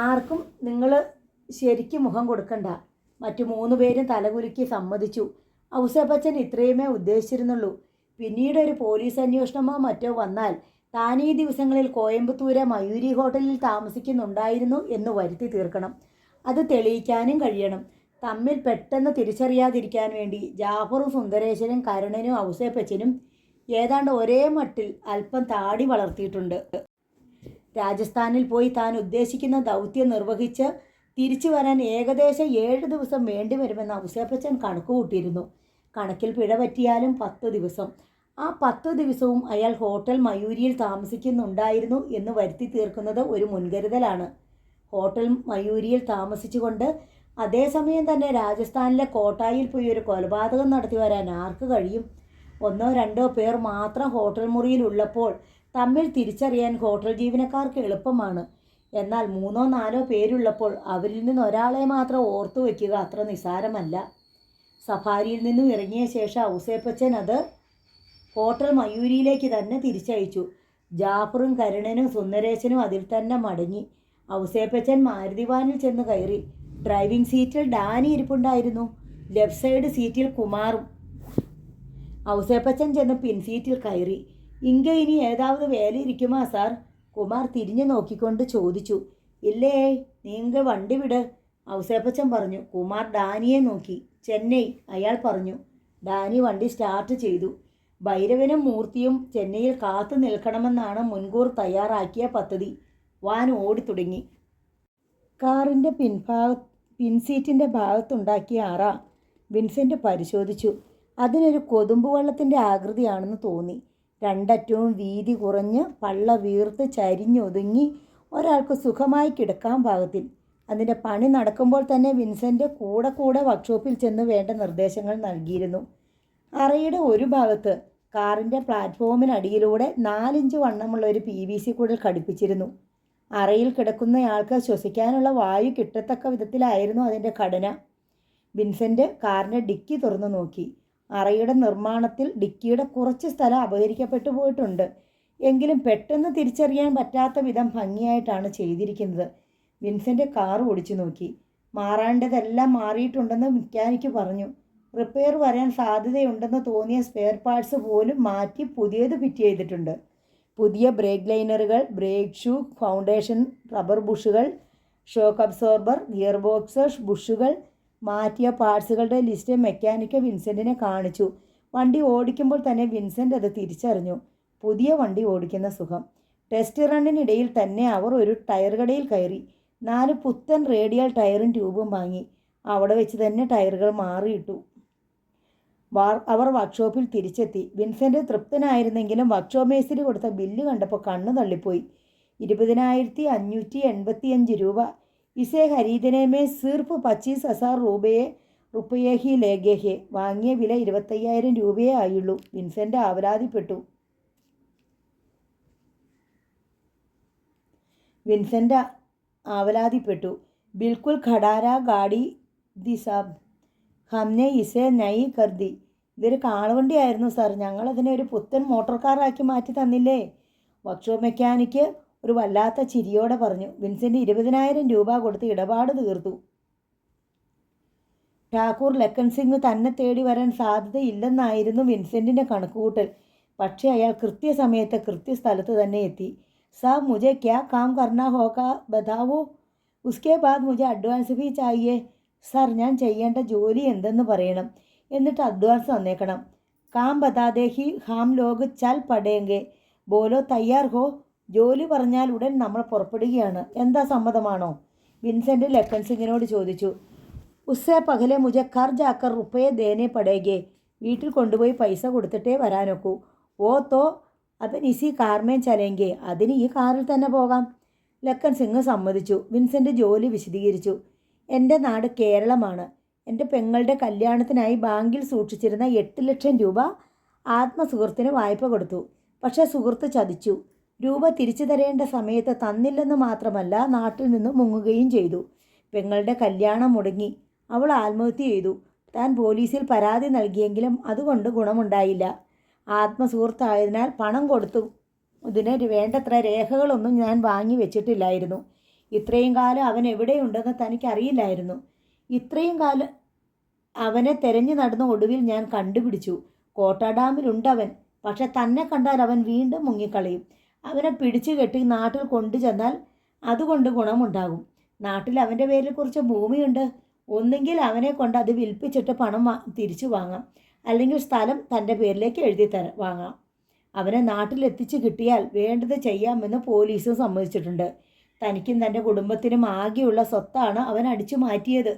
ആർക്കും നിങ്ങൾ ശരിക്കും മുഖം കൊടുക്കണ്ട. മറ്റു 3 പേരും തലകുലുക്കി സമ്മതിച്ചു. ഔസേപ്പച്ചൻ ഇത്രയുമേ ഉദ്ദേശിച്ചിരുന്നുള്ളൂ. പിന്നീട് ഒരു പോലീസ് അന്വേഷണമോ മറ്റോ വന്നാൽ താൻ ഈ ദിവസങ്ങളിൽ കോയമ്പത്തൂരെ മയൂരി ഹോട്ടലിൽ താമസിക്കുന്നുണ്ടായിരുന്നു എന്ന് വരുത്തി തീർക്കണം. അത് തെളിയിക്കാനും കഴിയണം. തമ്മിൽ പെട്ടെന്ന് തിരിച്ചറിയാതിരിക്കാൻ വേണ്ടി ജാഫറും സുന്ദരേശനും കരുണനും ഔസേപ്പച്ചനും ഏതാണ്ട് ഒരേ മട്ടിൽ അല്പം താടി വളർത്തിയിട്ടുണ്ട്. രാജസ്ഥാനിൽ പോയി താൻ ഉദ്ദേശിക്കുന്ന ദൗത്യം നിർവഹിച്ച് തിരിച്ചു വരാൻ ഏകദേശം 7 ദിവസം വേണ്ടിവരുമെന്ന് ഔസേപ്പച്ചൻ കണക്കുകൂട്ടിയിരുന്നു. കണക്കിൽ പിഴ പറ്റിയാലും 10 ദിവസം. ആ 10 ദിവസവും അയാൾ ഹോട്ടൽ മയൂരിയിൽ താമസിക്കുന്നുണ്ടായിരുന്നു എന്ന് വരുത്തി തീർക്കുന്നത് ഒരു മുൻകരുതലാണ്. ഹോട്ടൽ മയൂരിയിൽ താമസിച്ചുകൊണ്ട് അതേസമയം തന്നെ രാജസ്ഥാനിലെ കോട്ടായിൽ പോയി ഒരു കൊലപാതകം നടത്തി വരാൻ ആർക്ക് കഴിയും? 1-2 പേർ മാത്രം ഹോട്ടൽ മുറിയിലുള്ളപ്പോൾ തമ്മിൽ തിരിച്ചറിയാൻ ഹോട്ടൽ ജീവനക്കാർക്ക് എളുപ്പമാണ്. എന്നാൽ 3-4 പേരുള്ളപ്പോൾ അവരിൽ നിന്ന് ഒരാളെ മാത്രം ഓർത്തു വയ്ക്കുക അത്ര നിസ്സാരമല്ല. സഫാരിയിൽ നിന്നും ഇറങ്ങിയ ശേഷം ഔസേപ്പച്ചൻ അത് ഹോട്ടൽ മയൂരിയിലേക്ക് തന്നെ തിരിച്ചയച്ചു. ജാഫറും കരുണനും സുന്ദരേശനും അതിൽ തന്നെ മടങ്ങി. ഔസേപ്പച്ചൻ മാരുതി വാനിൽ ചെന്ന് കയറി. ഡ്രൈവിംഗ് സീറ്റിൽ ഡാനി ഇരിപ്പുണ്ടായിരുന്നു. ലെഫ്റ്റ് സൈഡ് സീറ്റിൽ കുമാറും. ഔസേപ്പച്ചൻ ചെന്ന് പിൻസീറ്റിൽ കയറി. ഇങ്ക ഇനി ഏതാവത് വേല ഇരിക്കുമാ സാർ? കുമാർ തിരിഞ്ഞു നോക്കിക്കൊണ്ട് ചോദിച്ചു. ഇല്ലേ, നീങ്ക വണ്ടി വിട്, ഔസേപ്പച്ചൻ പറഞ്ഞു. കുമാർ ഡാനിയെ നോക്കി. ചെന്നൈ, അയാൾ പറഞ്ഞു. ഡാനി വണ്ടി സ്റ്റാർട്ട് ചെയ്തു. ഭൈരവനും മൂർത്തിയും ചെന്നൈയിൽ കാത്തു നിൽക്കണമെന്നാണ് മുൻകൂർ തയ്യാറാക്കിയ പദ്ധതി. വാൻ ഓടിത്തുടങ്ങി. കാറിൻ്റെ പിൻസീറ്റിൻ്റെ ഭാഗത്തുണ്ടാക്കിയ അറ വിൻസെൻ്റ് പരിശോധിച്ചു. അതിനൊരു കൊതുമ്പ് വള്ളത്തിൻ്റെ ആകൃതിയാണെന്ന് തോന്നി. രണ്ടറ്റവും വീതി കുറഞ്ഞ് പള്ള വീർത്ത് ചരിഞ്ഞൊതുങ്ങി ഒരാൾക്ക് സുഖമായി കിടക്കാൻ പാകത്തിൽ. അതിൻ്റെ പണി നടക്കുമ്പോൾ തന്നെ വിൻസെൻ്റ് കൂടെ വർക്ക്ഷോപ്പിൽ ചെന്ന് വേണ്ട നിർദ്ദേശങ്ങൾ നൽകിയിരുന്നു. അറയുടെ ഒരു ഭാഗത്ത് കാറിൻ്റെ പ്ലാറ്റ്ഫോമിനടിയിലൂടെ 4 ഇഞ്ച് വണ്ണമുള്ള ഒരു PVC കുഴൽ ഘടിപ്പിച്ചിരുന്നു. അറയിൽ കിടക്കുന്നയാൾക്ക് ശ്വസിക്കാനുള്ള വായു കിട്ടത്തക്ക വിധത്തിലായിരുന്നു അതിൻ്റെ ഘടന. വിൻസെൻ്റ് കാറിൻ്റെ ഡിക്കി തുറന്നു നോക്കി. അറയുടെ നിർമ്മാണത്തിൽ ഡിക്കിയുടെ കുറച്ച് സ്ഥലം അപഹരിക്കപ്പെട്ടു പോയിട്ടുണ്ട്. എങ്കിലും പെട്ടെന്ന് തിരിച്ചറിയാൻ പറ്റാത്ത വിധം ഭംഗിയായിട്ടാണ് ചെയ്തിരിക്കുന്നത്. വിൻസെൻ്റ് കാർ ഓടിച്ചു നോക്കി. മാറേണ്ടതെല്ലാം മാറിയിട്ടുണ്ടെന്ന് മെക്കാനിക്ക് പറഞ്ഞു. റിപ്പയർ വരാൻ സാധ്യതയുണ്ടെന്ന് തോന്നിയ സ്പെയർ പാർട്സ് പോലും മാറ്റി പുതിയത് ഫിറ്റ് ചെയ്തിട്ടുണ്ട്. പുതിയ ബ്രേക്ക് ലൈനറുകൾ, ബ്രേക്ക് ഷൂ, ഫൗണ്ടേഷൻ, റബ്ബർ ബുഷുകൾ, ഷോക്ക് അബ്സോർബർ, ഗിയർ ബോക്സ് ബുഷുകൾ, മാറ്റിയ പാർട്സുകളുടെ ലിസ്റ്റ് മെക്കാനിക്ക് വിൻസെൻറ്റിനെ കാണിച്ചു. വണ്ടി ഓടിക്കുമ്പോൾ തന്നെ വിൻസെൻ്റ് അത് തിരിച്ചറിഞ്ഞു. പുതിയ വണ്ടി ഓടിക്കുന്ന സുഖം. ടെസ്റ്റ് റണ്ണിനിടയിൽ തന്നെ അവർ ഒരു ടയർ കടയിൽ കയറി. 4 പുത്തൻ റേഡിയൽ ടയറും ട്യൂബും വാങ്ങി. അവിടെ വെച്ച് തന്നെ ടയറുകൾ മാറിയിട്ടു. അവർ വർക്ക്ഷോപ്പിൽ തിരിച്ചെത്തി. വിൻസെൻ്റ് തൃപ്തനായിരുന്നെങ്കിലും വർക്ക്ഷോപ്പ് മേസ്തിരി കൊടുത്ത ബില്ല് കണ്ടപ്പോൾ കണ്ണു തള്ളിപ്പോയി. 20,585 രൂപ. ഇസേ ഖരീദനെ മേ സിർഫ് 25,000 റുപ്പയെ ഹി ലേഗേ ഹെ. വാങ്ങിയ വില 25,000 രൂപയേ ആയുള്ളൂ. വിൻസെൻ്റ് ആവലാതിപ്പെട്ടു. ബിൽക്കുൽ ഖടാരാ ഗാഡി ദി സാബ്, ഹംനെ ഇസേ നയി കർദി. ഇതൊരു കാളുവണ്ടിയായിരുന്നു സാർ, ഞങ്ങളതിനെ ഒരു പുത്തൻ മോട്ടോർ കാറാക്കി മാറ്റി തന്നില്ലേ? വർക്ക്ഷോപ്പ് മെക്കാനിക്ക് ഒരു വല്ലാത്ത ചിരിയോടെ പറഞ്ഞു. വിൻസെൻ്റ് 20,000 രൂപ കൊടുത്ത് ഇടപാട് തീർത്തു. ഠാക്കൂർ ലക്കൻ സിംഗ് തന്നെ തേടി വരാൻ സാധ്യതയില്ലെന്നായിരുന്നു വിൻസെൻറ്റിൻ്റെ കണക്കുകൂട്ടൽ. പക്ഷേ അയാൾ കൃത്യസമയത്ത് കൃത്യസ്ഥലത്ത് തന്നെ എത്തി. സാബ്, മുझे क्या काम करना होगा बताओ, उसके बाद मुझे അഡ്വാൻസ് भी चाहिए. സാർ, ഞാൻ ചെയ്യേണ്ട ജോലി എന്തെന്ന് പറയണം, എന്നിട്ട് അഡ്വാൻസ് തന്നേക്കണം. കാം ബതാദേ ഹി ഹാം ലോഗ് ചൽ പടേങ്കെ, ബോലോ തയ്യാർ ഹോ. ജോലി പറഞ്ഞാൽ ഉടൻ നമ്മൾ പുറപ്പെടുകയാണ്. എന്താ, സമ്മതമാണോ? വിൻസെൻ്റ് ലക്കൻ സിംഗിനോട് ചോദിച്ചു. ഉസ്സേ പകലെ മുझे കർ ജാക്കർ റുപ്പയെ ദേനെ പടേഗെ. വീട്ടിൽ കൊണ്ടുപോയി പൈസ കൊടുത്തിട്ടേ വരാനൊക്കൂ. ഓ തോ അവൻ ഇസി കാർമേൻ ചലേങ്കെ. അതിന് ഈ കാറിൽ തന്നെ പോകാം. ലക്കൻ സിംഗ് സമ്മതിച്ചു. വിൻസെൻ്റ് ജോലി വിശദീകരിച്ചു. എൻ്റെ നാട് കേരളമാണ്. എൻ്റെ പെങ്ങളുടെ കല്യാണത്തിനായി ബാങ്കിൽ സൂക്ഷിച്ചിരുന്ന 8 ലക്ഷം രൂപ ആത്മസുഹൃത്തിന് വായ്പ കൊടുത്തു. പക്ഷേ സുഹൃത്ത് ചതിച്ചു. രൂപ തിരിച്ചു തരേണ്ട സമയത്ത് തന്നില്ലെന്ന് മാത്രമല്ല, നാട്ടിൽ നിന്ന് മുങ്ങുകയും ചെയ്തു. പെങ്ങളുടെ കല്യാണം മുടങ്ങി. അവൾ ആത്മഹത്യ ചെയ്തു. താൻ പോലീസിൽ പരാതി നൽകിയെങ്കിലും അതുകൊണ്ട് ഗുണമുണ്ടായില്ല. ആത്മസുഹൃത്തായതിനാൽ പണം കൊടുത്തു. ഇതിന് വേണ്ടത്ര രേഖകളൊന്നും ഞാൻ വാങ്ങി വെച്ചിട്ടില്ലായിരുന്നു. ഇത്രയും കാലം അവൻ എവിടെയുണ്ടെന്ന് തനിക്കറിയില്ലായിരുന്നു. ഇത്രയും കാലം അവനെ തെരഞ്ഞു നടന്ന ഒടുവിൽ ഞാൻ കണ്ടുപിടിച്ചു. കോട്ട ഡാമിലുണ്ടവൻ. പക്ഷെ തന്നെ കണ്ടാൽ അവൻ വീണ്ടും മുങ്ങിക്കളയും. അവനെ പിടിച്ചു കെട്ടി നാട്ടിൽ കൊണ്ടുചെന്നാൽ അതുകൊണ്ട് ഗുണമുണ്ടാകും. നാട്ടിൽ അവൻ്റെ പേരിൽ കുറച്ച് ഭൂമിയുണ്ട്. ഒന്നെങ്കിൽ അവനെ കൊണ്ട് അത് വിൽപ്പിച്ചിട്ട് പണം തിരിച്ചു വാങ്ങാം, അല്ലെങ്കിൽ സ്ഥലം തൻ്റെ പേരിലേക്ക് വാങ്ങാം. അവനെ നാട്ടിലെത്തിച്ച് കിട്ടിയാൽ വേണ്ടത് ചെയ്യാമെന്ന് പോലീസും സമ്മതിച്ചിട്ടുണ്ട്. തനിക്കും തൻ്റെ കുടുംബത്തിനും ആകെയുള്ള സ്വത്താണ് അവൻ അടിച്ചു മാറ്റിയത്.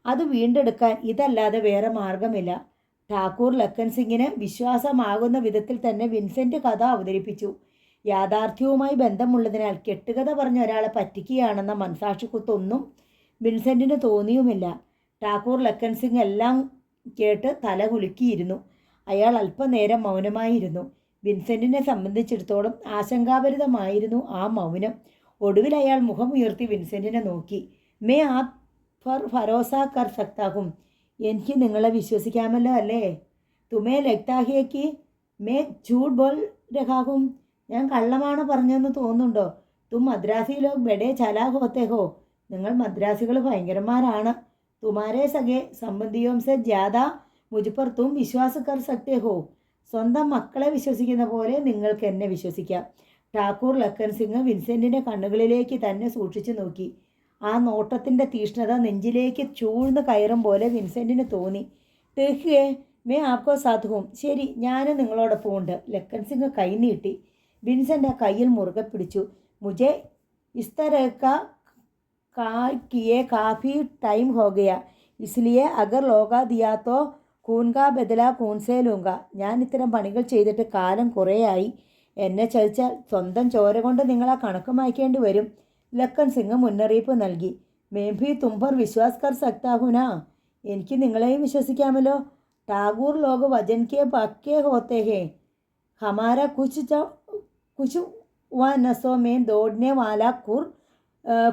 അത് വീണ്ടെടുക്കാൻ ഇതല്ലാതെ വേറെ മാർഗമില്ല. ഠാക്കൂർ ലക്കൻ സിംഗിന് വിശ്വാസമാകുന്ന വിധത്തിൽ തന്നെ വിൻസെൻ്റ് കഥ അവതരിപ്പിച്ചു. യാഥാർത്ഥ്യവുമായി ബന്ധമുള്ളതിനാൽ കെട്ടുകഥ പറഞ്ഞ ഒരാളെ പറ്റിക്കുകയാണെന്ന മനസാക്ഷിക്കുത്തൊന്നും വിൻസെൻറ്റിന് തോന്നിയുമില്ല. ഠാക്കൂർ ലക്കൻ സിംഗ് എല്ലാം കേട്ട് തല കുലുക്കിയിരുന്നു. അയാൾ അല്പനേരം മൗനമായിരുന്നു. വിൻസെൻറ്റിനെ സംബന്ധിച്ചിടത്തോളം ആശങ്കാഭരിതമായിരുന്നു ആ മൗനം. ഒടുവിൽ അയാൾ മുഖമുയർത്തി വിൻസെൻറ്റിനെ നോക്കി. മേ ആപ് ഫർ ഭരോസ കർ സക്താ ഹും. എനിക്ക് നിങ്ങളെ വിശ്വസിക്കാമല്ലോ അല്ലേ? തുമേ ലഗ്താ ഹേ കി മേ ഝൂഠ് ബോൽ രഹാ ഹും. ഞാൻ കള്ളമാണ് പറഞ്ഞെന്ന് തോന്നുന്നുണ്ടോ? തും മദ്രാസി ലോഗ് ബഡേ ചലാക് ഹോത്തേ ഹോ. നിങ്ങൾ മദ്രാസികൾ ഭയങ്കരന്മാരാണ്. തുമാരേ സഖേ സംബന്ധിയോം സെ ജ്യാദ മുജ്പർ തും വിശ്വാസ് കർ സക്തേ ഹോ. സ്വന്തം മക്കളെ വിശ്വസിക്കുന്ന പോലെ നിങ്ങൾക്ക് എന്നെ വിശ്വസിക്കാം. ഠാക്കൂർ ലക്കൻ സിംഗ് വിൻസെൻറ്റിൻ്റെ കണ്ണുകളിലേക്ക് തന്നെ സൂക്ഷിച്ചു നോക്കി. ആ നോട്ടത്തിൻ്റെ തീഷ്ണത നെഞ്ചിലേക്ക് ചൂഴ്ന്ന് കയറും പോലെ വിൻസെൻറ്റിന് തോന്നി. ടെഹ്യേ മേ ആപ്കോ സാത്ത് ഹൂം. ശരി, ഞാൻ നിങ്ങളോടൊപ്പം ഉണ്ട്. ലക്കൻ സിംഗ് കൈ നീട്ടി. വിൻസെൻ്റ് ആ കയ്യിൽ മുറുകെ പിടിച്ചു. മുझे इस तरह का किए काफ़ी टाइम हो गया, इसलिए अगर लोगा दिया तो खून का बदला खून से लूँगा. ഞാൻ ഇത്തരം പണികൾ ചെയ്തിട്ട് കാലം കുറേയായി. എന്നെ ചതിച്ചാൽ സ്വന്തം ചോര കൊണ്ട് നിങ്ങളെ കണക്ക് മായ്ക്കേണ്ടി വരും. ലക്കൻ സിംഗ് മുന്നറിയിപ്പ് നൽകി. मैं भी तुम पर विश्वास कर सकता हूँ ना. എനിക്ക് നിങ്ങളെയും വിശ്വസിക്കാമല്ലോ. ടാഗൂർ ലോഗ് വചൻ കെ പക്കേ ഹോത്തെ ഹേ. ഹമാര കുछ व नसों में दौड़ने वाला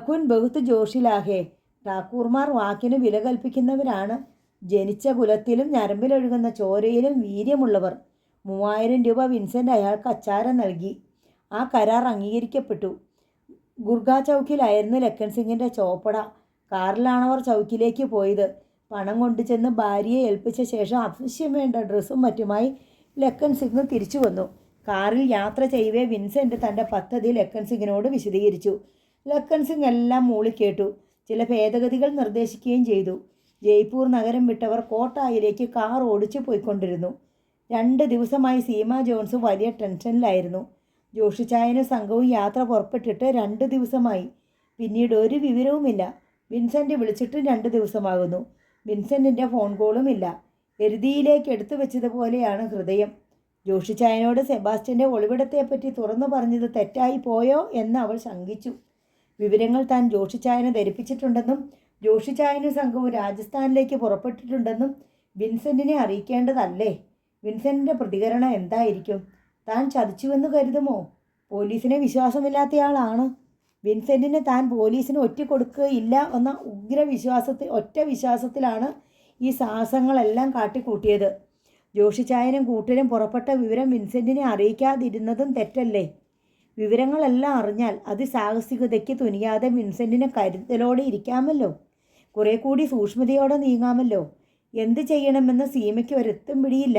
കുൻ ബഹുത്ത് ജോഷിലാഹേ. ഠാക്കൂർമാർ വാക്കിന് വില കൽപ്പിക്കുന്നവരാണ്. ജനിച്ച കുലത്തിലും ഞരമ്പിലൊഴുകുന്ന ചോരയിലും വീര്യമുള്ളവർ. 3000 രൂപ വിൻസെൻ്റ് അയാൾക്ക് അച്ചാരം നൽകി. ആ കരാർ അംഗീകരിക്കപ്പെട്ടു. ഗുർഗാ ചൗക്കിലായിരുന്നു ലക്കൻ സിംഗിൻ്റെ ചോപ്പട. കാറിലാണവർ ചൗക്കിലേക്ക് പോയത്. പണം കൊണ്ടുചെന്ന് ഭാര്യയെ ഏൽപ്പിച്ച ശേഷം ആവശ്യം വേണ്ട ഡ്രസ്സും മറ്റുമായി ലക്കൻ സിംഗ് തിരിച്ചു വന്നു. കാറിൽ യാത്ര ചെയ്യവേ വിൻസെൻ്റ് തൻ്റെ പദ്ധതി ലക്കൻ സിംഗിനോട് വിശദീകരിച്ചു. ലക്കൻ സിംഗ് എല്ലാം മൂളിക്കേട്ടു. ചില ഭേദഗതികൾ നിർദ്ദേശിക്കുകയും ചെയ്തു. ജയ്പൂർ നഗരം വിട്ടവർ കോട്ടായിലേക്ക് കാർ ഓടിച്ചു പോയിക്കൊണ്ടിരുന്നു. 2 ദിവസമായി സീമ ജോൺസ് വലിയ ടെൻഷനിലായിരുന്നു. ജോഷിച്ചായനും സംഘവും യാത്ര പുറപ്പെട്ടിട്ട് 2 ദിവസമായി. പിന്നീട് ഒരു വിവരവുമില്ല. വിൻസെൻ്റ് വിളിച്ചിട്ട് 2 ദിവസമാകുന്നു. വിൻസെൻറ്റിൻ്റെ ഫോൺ കോളുമില്ല. എരുതിയിലേക്ക് എടുത്തു വെച്ചതുപോലെയാണ് ഹൃദയം. ജോഷിച്ചായനോട് സെബാസ്റ്റ്യൻ്റെ ഒളിവിടത്തെപ്പറ്റി തുറന്നു പറഞ്ഞത് തെറ്റായി പോയോ എന്ന് അവൾ ശങ്കിച്ചു. വിവരങ്ങൾ താൻ ജോഷിച്ചായനെ ധരിപ്പിച്ചിട്ടുണ്ടെന്നും ജോഷിച്ചായനും സംഘവും രാജസ്ഥാനിലേക്ക് പുറപ്പെട്ടിട്ടുണ്ടെന്നും വിൻസെൻറ്റിനെ അറിയിക്കേണ്ടതല്ലേ? വിൻസെൻറ്റിൻ്റെ പ്രതികരണം എന്തായിരിക്കും? താൻ ചതിച്ചുവെന്ന് കരുതുമോ? പോലീസിനെ വിശ്വാസമില്ലാത്തയാളാണ്. വിൻസെൻറ്റിന് താൻ പോലീസിന് ഒറ്റിക്കൊടുക്കുകയില്ല എന്ന ഒറ്റ വിശ്വാസത്തിലാണ് ഈ സാഹസങ്ങളെല്ലാം കാട്ടിക്കൂട്ടിയത്. ജോഷിച്ചായനും കൂട്ടരും പുറപ്പെട്ട വിവരം വിൻസെൻറ്റിനെ അറിയിക്കാതിരുന്നതും തെറ്റല്ലേ? വിവരങ്ങളെല്ലാം അറിഞ്ഞാൽ അതിസാഹസികതയ്ക്ക് തുനിയാതെ വിൻസെൻറ്റിനെ കരുതലോടെ ഇരിക്കാമല്ലോ. കുറേ കൂടി സൂക്ഷ്മതയോടെ നീങ്ങാമല്ലോ. എന്ത് ചെയ്യണമെന്ന് സീമയ്ക്ക് ഒരെത്തും പിടിയില്ല.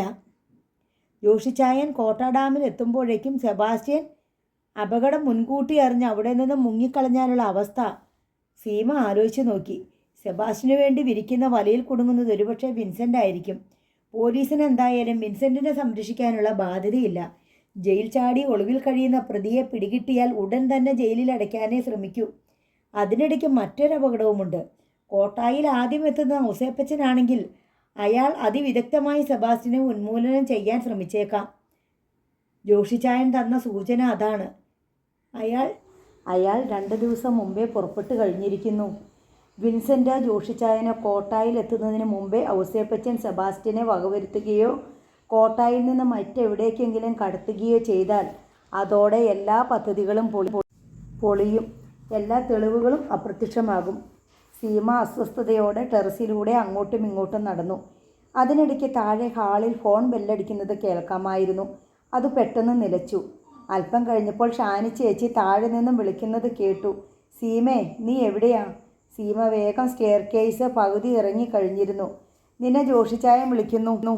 ജോഷിച്ചായൻ കോട്ട ഡാമിൽ എത്തുമ്പോഴേക്കും സെബാസ്റ്റ്യൻ അപകടം മുൻകൂട്ടി അറിഞ്ഞ് അവിടെ നിന്ന് മുങ്ങിക്കളഞ്ഞാലുള്ള അവസ്ഥ സീമ ആലോചിച്ച് നോക്കി. സെബാസ്റ്റ്യന് വേണ്ടി വിരിക്കുന്ന വലയിൽ കുടുങ്ങുന്നത് ഒരുപക്ഷെ വിൻസെൻ്റ് ആയിരിക്കും. പോലീസിന് എന്തായാലും വിൻസെൻറ്റിനെ സംരക്ഷിക്കാനുള്ള ബാധ്യതയില്ല. ജയിൽ ചാടി ഒളിവിൽ കഴിയുന്ന പ്രതിയെ പിടികിട്ടിയാൽ ഉടൻ തന്നെ ജയിലിൽ അടയ്ക്കാനേ ശ്രമിക്കൂ. അതിനിടയ്ക്ക് മറ്റൊരപകടവുമുണ്ട്. കോട്ടായിൽ ആദ്യം എത്തുന്ന ഔസേപ്പച്ചനാണെങ്കിൽ അയാൾ അതിവിദഗ്ധമായി സെബാസ്റ്റ്യനെ ഉന്മൂലനം ചെയ്യാൻ ശ്രമിച്ചേക്കാം. ജോഷിച്ചായൻ തന്ന സൂചന അതാണ്. അയാൾ 2 ദിവസം മുമ്പേ പുറപ്പെട്ടു കഴിഞ്ഞിരിക്കുന്നു. വിൻസെൻ്റ് ജോഷിച്ചായനെ കോട്ടായിൽ എത്തുന്നതിന് മുമ്പേ ഔസേപ്പച്ചൻ സെബാസ്റ്റ്യനെ വകവരുത്തുകയോ കോട്ടായിൽ നിന്ന് മറ്റെവിടേക്കെങ്കിലും കടത്തുകയോ ചെയ്താൽ അതോടെ എല്ലാ പദ്ധതികളും പൊളിയും. എല്ലാ തെളിവുകളും അപ്രത്യക്ഷമാകും. സീമ അസ്വസ്ഥതയോടെ ടെറസിലൂടെ അങ്ങോട്ടും ഇങ്ങോട്ടും നടന്നു. അതിനിടയ്ക്ക് താഴെ ഹാളിൽ ഫോൺ ബെല്ലടിക്കുന്നത് കേൾക്കാമായിരുന്നു. അത് പെട്ടെന്ന് നിലച്ചു. അല്പം കഴിഞ്ഞപ്പോൾ ഷാനി ചേച്ചി താഴെ നിന്നും വിളിക്കുന്നത് കേട്ടു. സീമേ, നീ എവിടെയാ? സീമ വേഗം സ്റ്റെയർ കേസ് പകുതി ഇറങ്ങിക്കഴിഞ്ഞിരുന്നു. നിന്നെ ജോഷിച്ചായൻ വിളിക്കുന്നു.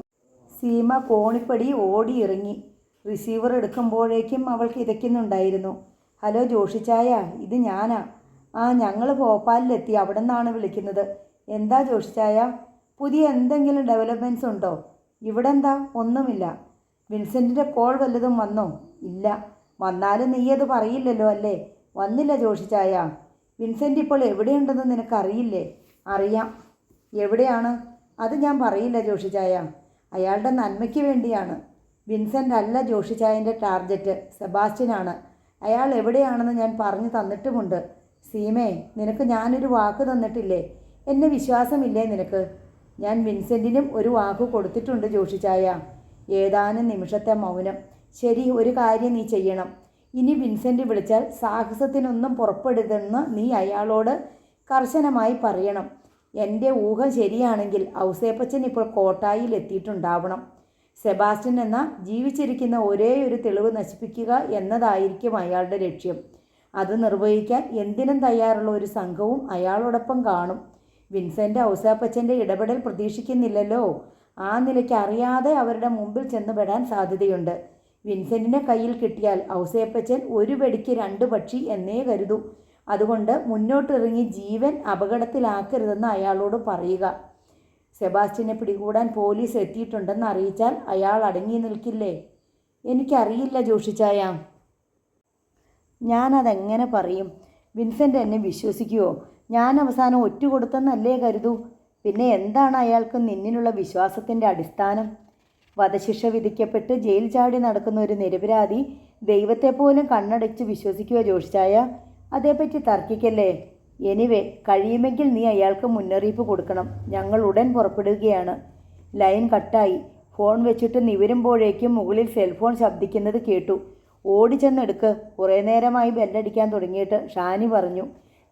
സീമ കോണിപ്പടി ഓടി ഇറങ്ങി. റിസീവർ എടുക്കുമ്പോഴേക്കും അവൾ കിതയ്ക്കുന്നുണ്ടായിരുന്നു. ഹലോ ജോഷിച്ചായ, ഇത് ഞാനാ. ഞങ്ങൾ ഭോപ്പാലിലെത്തി. അവിടെ നിന്നാണ് വിളിക്കുന്നത്. എന്താ ജോഷിച്ചായ, പുതിയ എന്തെങ്കിലും ഡെവലപ്മെൻറ്റ്സ് ഉണ്ടോ? ഇവിടെ എന്താ? ഒന്നുമില്ല. വിൻസെൻറ്റിൻ്റെ കോൾ വല്ലതും വന്നോ? ഇല്ല. വന്നാലും നീ അത് പറയില്ലല്ലോ അല്ലേ? വന്നില്ല ജോഷിച്ചായ. വിൻസെൻ്റ് ഇപ്പോൾ എവിടെയുണ്ടെന്ന് നിനക്കറിയില്ലേ? അറിയാം. എവിടെയാണ്? അത് ഞാൻ പറയില്ല ജോഷിച്ചായ. അയാളുടെ നന്മയ്ക്ക് വേണ്ടിയാണ്. വിൻസെൻ്റ് അല്ല ജോഷിച്ചായൻ്റെ ടാർഗറ്റ്, സെബാസ്റ്റ്യനാണ്. അയാൾ എവിടെയാണെന്ന് ഞാൻ പറഞ്ഞു തന്നിട്ടുമുണ്ട്. സീമേ, നിനക്ക് ഞാനൊരു വാക്ക് തന്നിട്ടില്ലേ? എന്നെ വിശ്വാസമില്ലേ നിനക്ക്? ഞാൻ വിൻസെൻറ്റിനും ഒരു വാക്ക് കൊടുത്തിട്ടുണ്ട് ജോഷിച്ചായ. ഏതാനും നിമിഷത്തെ മൗനം. ശരി, ഒരു കാര്യം നീ ചെയ്യണം. ഇനി വിൻസെൻ്റ് വിളിച്ചാൽ സാഹസത്തിനൊന്നും പുറപ്പെടരുതെന്ന് നീ അയാളോട് കർശനമായി പറയണം. എൻ്റെ ഊഹം ശരിയാണെങ്കിൽ ഔസേപ്പച്ചൻ ഇപ്പോൾ കോട്ടായിൽ എത്തിയിട്ടുണ്ടാവണം. സെബാസ്റ്റ്യൻ എന്ന ജീവിച്ചിരിക്കുന്ന ഒരേയൊരു തെളിവ് നശിപ്പിക്കുക എന്നതായിരിക്കും അയാളുടെ ലക്ഷ്യം. അത് നിർവഹിക്കാൻ എന്തിനും തയ്യാറുള്ള ഒരു സംഘവും അയാളോടൊപ്പം കാണും. വിൻസെൻ്റ് ഔസേപ്പച്ചൻ്റെ ഇടപെടൽ പ്രതീക്ഷിക്കുന്നില്ലല്ലോ. ആ നിലയ്ക്ക് അറിയാതെ അവരുടെ മുമ്പിൽ ചെന്നുപെടാൻ സാധ്യതയുണ്ട്. വിൻസെൻറ്റിനെ കയ്യിൽ കിട്ടിയാൽ ഔസേപ്പച്ചൻ ഒരു വെടിക്ക് 2 പക്ഷി എന്നേ കരുതൂ. അതുകൊണ്ട് മുന്നോട്ടിറങ്ങി ജീവൻ അപകടത്തിലാക്കരുതെന്ന് അയാളോട് പറയുക. സെബാസ്റ്റ്യനെ പിടികൂടാൻ പോലീസ് എത്തിയിട്ടുണ്ടെന്ന് അറിയിച്ചാൽ അയാൾ അടങ്ങി നിൽക്കില്ലേ? എനിക്കറിയില്ല ജോഷിച്ചായ. ഞാനതെങ്ങനെ പറയും? വിൻസെൻ്റ് എന്നെ വിശ്വസിക്കുമോ? ഞാൻ അവസാനം ഒറ്റ കൊടുത്തെന്നല്ലേ കരുതൂ. പിന്നെ എന്താണ് അയാൾക്ക് നിന്നിലുള്ള വിശ്വാസത്തിൻ്റെ അടിസ്ഥാനം? വധശിക്ഷ വിധിക്കപ്പെട്ട് ജയിൽ ചാടി നടക്കുന്ന ഒരു നിരപരാധി ദൈവത്തെപ്പോലും കണ്ണടച്ച് വിശ്വസിക്കുമോ ജോഷിച്ചായ? അതേപ്പറ്റി തർക്കിക്കല്ലേ. എനിവേ, കഴിയുമെങ്കിൽ നീ അയാൾക്ക് മുന്നറിയിപ്പ് കൊടുക്കണം. ഞങ്ങൾ ഉടൻ പുറപ്പെടുകയാണ്. ലൈൻ കട്ടായി. ഫോൺ വെച്ചിട്ട് നിവരുമ്പോഴേക്കും മുകളിൽ സെൽഫോൺ ശബ്ദിക്കുന്നത് കേട്ടു. ഓടിച്ചെന്നെടുക്ക്. കുറേ നേരമായി ബെല്ലടിക്കാൻ തുടങ്ങിയിട്ട്, ഷാനി പറഞ്ഞു.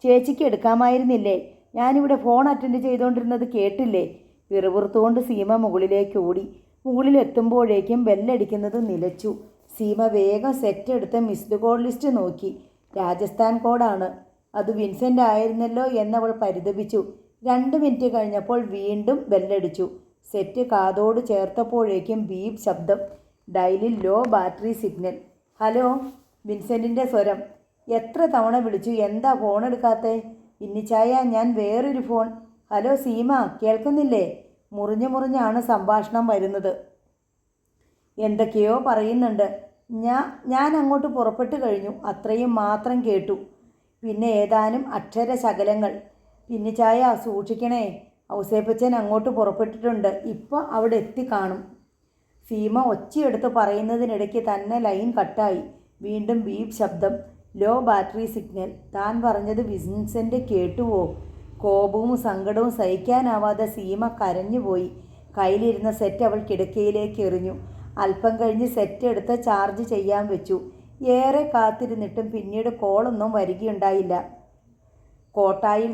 ചേച്ചിക്ക് എടുക്കാമായിരുന്നില്ലേ? ഞാനിവിടെ ഫോൺ അറ്റൻഡ് ചെയ്തുകൊണ്ടിരുന്നത് കേട്ടില്ലേ? പിറുപിറുത്തുകൊണ്ട് സീമ മുകളിലേക്ക് ഓടി. മുകളിലെത്തുമ്പോഴേക്കും ബെല്ലടിക്കുന്നത് നിലച്ചു. സീമ വേഗം സെറ്റ് എടുത്ത് മിസ്ഡ് കോൾ ലിസ്റ്റ് നോക്കി. രാജസ്ഥാൻ കോഡാണ്. അത് വിൻസെൻ്റ് ആയിരുന്നല്ലോ എന്നവൾ പരിതപിച്ചു. 2 മിനിറ്റ് കഴിഞ്ഞപ്പോൾ വീണ്ടും ബെല്ലടിച്ചു. സെറ്റ് കാതോട് ചേർത്തപ്പോഴേക്കും ബീപ് ശബ്ദം. ഡയലിൽ ലോ ബാറ്ററി സിഗ്നൽ. ഹലോ, വിൻസെൻറ്റിൻ്റെ സ്വരം. എത്ര തവണ വിളിച്ചു, എന്താ ഫോൺ എടുക്കാത്തേ? ഇന്നിച്ചായ, ഞാൻ വേറൊരു ഫോൺ. ഹലോ സീമ, കേൾക്കുന്നില്ലേ? മുറിഞ്ഞാണ് സംഭാഷണം വരുന്നത്. എന്തൊക്കെയോ പറയുന്നുണ്ട്. ഞാൻ അങ്ങോട്ട് പുറപ്പെട്ടു കഴിഞ്ഞു. അത്രയും മാത്രം കേട്ടു. പിന്നെ ഏതാനും അക്ഷരശകലങ്ങൾ. പിന്നിച്ചായ, സൂക്ഷിക്കണേ. ഔസേപ്പച്ചൻ അങ്ങോട്ട് പുറപ്പെട്ടിട്ടുണ്ട്. ഇപ്പോൾ അവിടെ എത്തിക്കാണും. സീമ ഒച്ചയെടുത്ത് പറയുന്നതിനിടയ്ക്ക് തന്നെ ലൈൻ കട്ടായി. വീണ്ടും ബീപ് ശബ്ദം. Low battery signal. താൻ പറഞ്ഞത് വിൻസെൻ്റ് കേട്ടുവോ? കോപവും സങ്കടവും സഹിക്കാനാവാതെ സീമ കരഞ്ഞുപോയി. കയ്യിലിരുന്ന സെറ്റ് അവൾ കിടക്കയിലേക്ക് എറിഞ്ഞു. അല്പം കഴിഞ്ഞ് സെറ്റ് എടുത്ത് ചാർജ് ചെയ്യാൻ വെച്ചു. ഏറെ കാത്തിരുന്നിട്ടും പിന്നീട് കോളൊന്നും വരികയുണ്ടായില്ല. കോട്ടായിൽ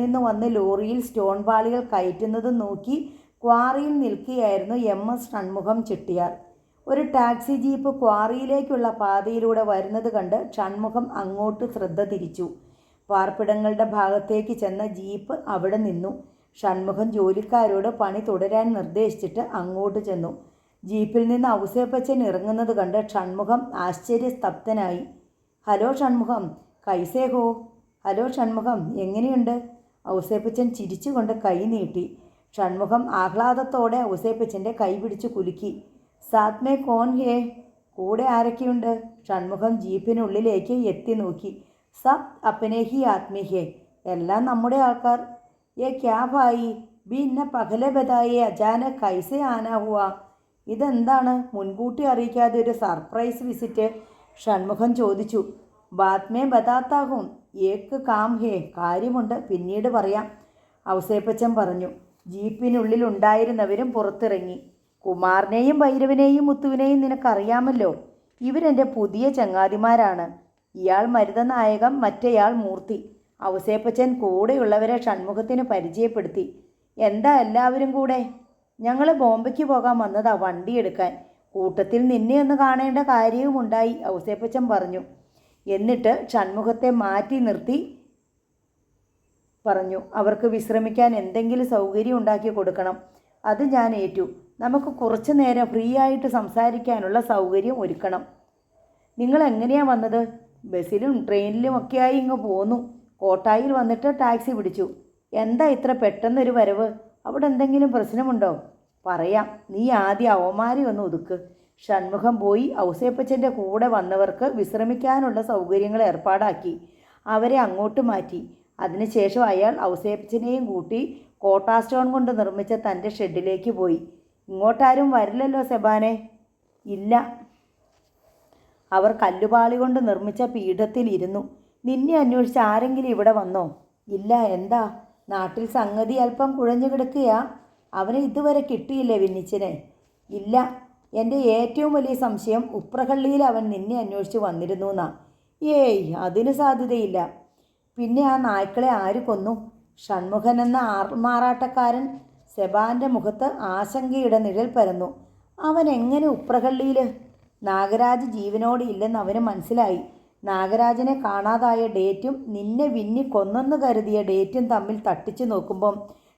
നിന്ന് വന്ന് ലോറിയിൽ സ്റ്റോൺ പാളികൾ കയറ്റുന്നത് നോക്കി ക്വാറിയിൽ നിൽക്കുകയായിരുന്നു MS ഷൺമുഖം ചെട്ടിയാർ. ഒരു ടാക്സി ജീപ്പ് ക്വാറിയിലേക്കുള്ള പാതയിലൂടെ വരുന്നത് കണ്ട് ഷൺമുഖം അങ്ങോട്ട് ശ്രദ്ധ തിരിച്ചു. പാർപ്പിടങ്ങളുടെ ഭാഗത്തേക്ക് ചെന്ന ജീപ്പ് അവിടെ നിന്നു. ഷൺമുഖം ജോലിക്കാരോട് പണി തുടരാൻ നിർദ്ദേശിച്ചിട്ട് അങ്ങോട്ട് ചെന്നു. ജീപ്പിൽ നിന്ന് ഔസേപ്പച്ചൻ ഇറങ്ങുന്നത് കണ്ട് ഷൺമുഖം ആശ്ചര്യസ്തബ്ധനായി. ഹലോ ഷൺമുഖം, കൈസേ ഹോ? ഹലോ ഷൺമുഖം, എങ്ങനെയുണ്ട്? ഔസേപ്പച്ചൻ ചിരിച്ചുകൊണ്ട് കൈ നീട്ടി. ഷൺമുഖം ആഹ്ലാദത്തോടെ ഔസേപ്പച്ചൻ്റെ കൈ പിടിച്ച് കുലുക്കി. സാത് മേ കോൻ ഹേ? കൂടെ ആരൊക്കെയുണ്ട്? ഷൺമുഖം ജീപ്പിനുള്ളിലേക്ക് എത്തി നോക്കി. സബ് അപ്പനെ ഹി ആദ്മി ഹേ. എല്ലാം നമ്മുടെ ആൾക്കാർ. യേ ക്യാ ഭായി, ബിന്നെ പകലെ ബതായേ, അചാനക് കൈസേ ആനാ ഹുവാ? ഇതെന്താണ് മുൻകൂട്ടി അറിയിക്കാതെ ഒരു സർപ്രൈസ് വിസിറ്റ്? ഷൺമുഖം ചോദിച്ചു. ബാത് മേ ബതാത്താഹും, ഏക്ക് കാം ഹേ. കാര്യമുണ്ട്, പിന്നീട് പറയാം, ഔസേപ്പച്ചൻ പറഞ്ഞു. ജീപ്പിനുള്ളിൽ ഉണ്ടായിരുന്നവരും പുറത്തിറങ്ങി. കുമാറിനെയും ഭൈരവനെയും മുത്തുവിനെയും നിനക്കറിയാമല്ലോ. ഇവരെൻ്റെ പുതിയ ചങ്ങാതിമാരാണ്. ഇയാൾ മരുതനായകം, മറ്റേയാൾ മൂർത്തി. ഔസേപ്പച്ചൻ കൂടെയുള്ളവരെ ഷൺമുഖത്തിന് പരിചയപ്പെടുത്തി. എന്താ എല്ലാവരും കൂടെ? ഞങ്ങൾ ബോംബെക്ക് പോകാൻ വന്നതാ, വണ്ടിയെടുക്കാൻ. കൂട്ടത്തിൽ നിന്നെ ഒന്ന് കാണേണ്ട കാര്യവുമുണ്ടായി, ഔസേപ്പച്ചൻ പറഞ്ഞു. എന്നിട്ട് ഷൺമുഖത്തെ മാറ്റി നിർത്തി പറഞ്ഞു, അവർക്ക് വിശ്രമിക്കാൻ എന്തെങ്കിലും സൗകര്യം ഉണ്ടാക്കി കൊടുക്കണം. അത് ഞാൻ ഏറ്റു. നമുക്ക് കുറച്ചു നേരം ഫ്രീ ആയിട്ട് സംസാരിക്കാനുള്ള സൗകര്യം ഒരുക്കണം. നിങ്ങൾ എങ്ങനെയാണ് വന്നത്? ബസ്സിലും ട്രെയിനിലും ഒക്കെയായി ഇങ്ങ് പോന്നു. കോട്ടായിൽ വന്നിട്ട് ടാക്സി പിടിച്ചു. എന്താ ഇത്ര പെട്ടെന്നൊരു വരവ്? അവിടെ എന്തെങ്കിലും പ്രശ്നമുണ്ടോ? പറയാം, നീ ആദ്യം അവന്മാരെ ഒന്ന് ഒതുക്ക്. ഷൺമുഖം പോയി ഔസേപ്പച്ചൻ്റെ കൂടെ വന്നവർക്ക് വിശ്രമിക്കാനുള്ള സൗകര്യങ്ങൾ ഏർപ്പാടാക്കി. അവരെ അങ്ങോട്ട് മാറ്റി. അതിനുശേഷം അയാൾ ഔസേപ്പച്ചനെയും കൂട്ടി കോട്ടാ സ്റ്റോൺ കൊണ്ട് നിർമ്മിച്ച തൻ്റെ ഷെഡിലേക്ക് പോയി. ഇങ്ങോട്ടാരും വരില്ലല്ലോ സെബാനെ? ഇല്ല. അവർ കല്ലുപാളി കൊണ്ട് നിർമ്മിച്ച പീഠത്തിൽ ഇരുന്നു. നിന്നെ അന്വേഷിച്ച് ആരെങ്കിലും ഇവിടെ വന്നോ? ഇല്ല. എന്താ? നാട്ടിൽ സംഗതി അല്പം കുഴഞ്ഞു കിടക്കുകയാ. അവനെ ഇതുവരെ കിട്ടിയില്ലേ വിന്നിച്ചിനെ? ഇല്ല. എൻ്റെ ഏറ്റവും വലിയ സംശയം ഉപ്രഹള്ളിയിൽ അവൻ നിന്നെ അന്വേഷിച്ച് വന്നിരുന്നു എന്നാ. ഏയ്, അതിന് സാധ്യതയില്ല. പിന്നെ ആ നായ്ക്കളെ ആര് കൊന്നു? ഷൺമുഖൻ എന്ന ആൾമാറാട്ടക്കാരൻ. സെബാൻ്റെ മുഖത്ത് ആശങ്കയുടെ നിഴൽ പരന്നു. അവൻ എങ്ങനെ ഉപ്രഹള്ളിയിൽ? നാഗരാജ് ജീവനോടെ ഇല്ലെന്ന് അവന് മനസ്സിലായി. നാഗരാജനെ കാണാതായ ഡേറ്റും നിന്നെ വിന്നി കൊന്നെന്ന് കരുതിയ ഡേറ്റും തമ്മിൽ തട്ടിച്ചു നോക്കുമ്പം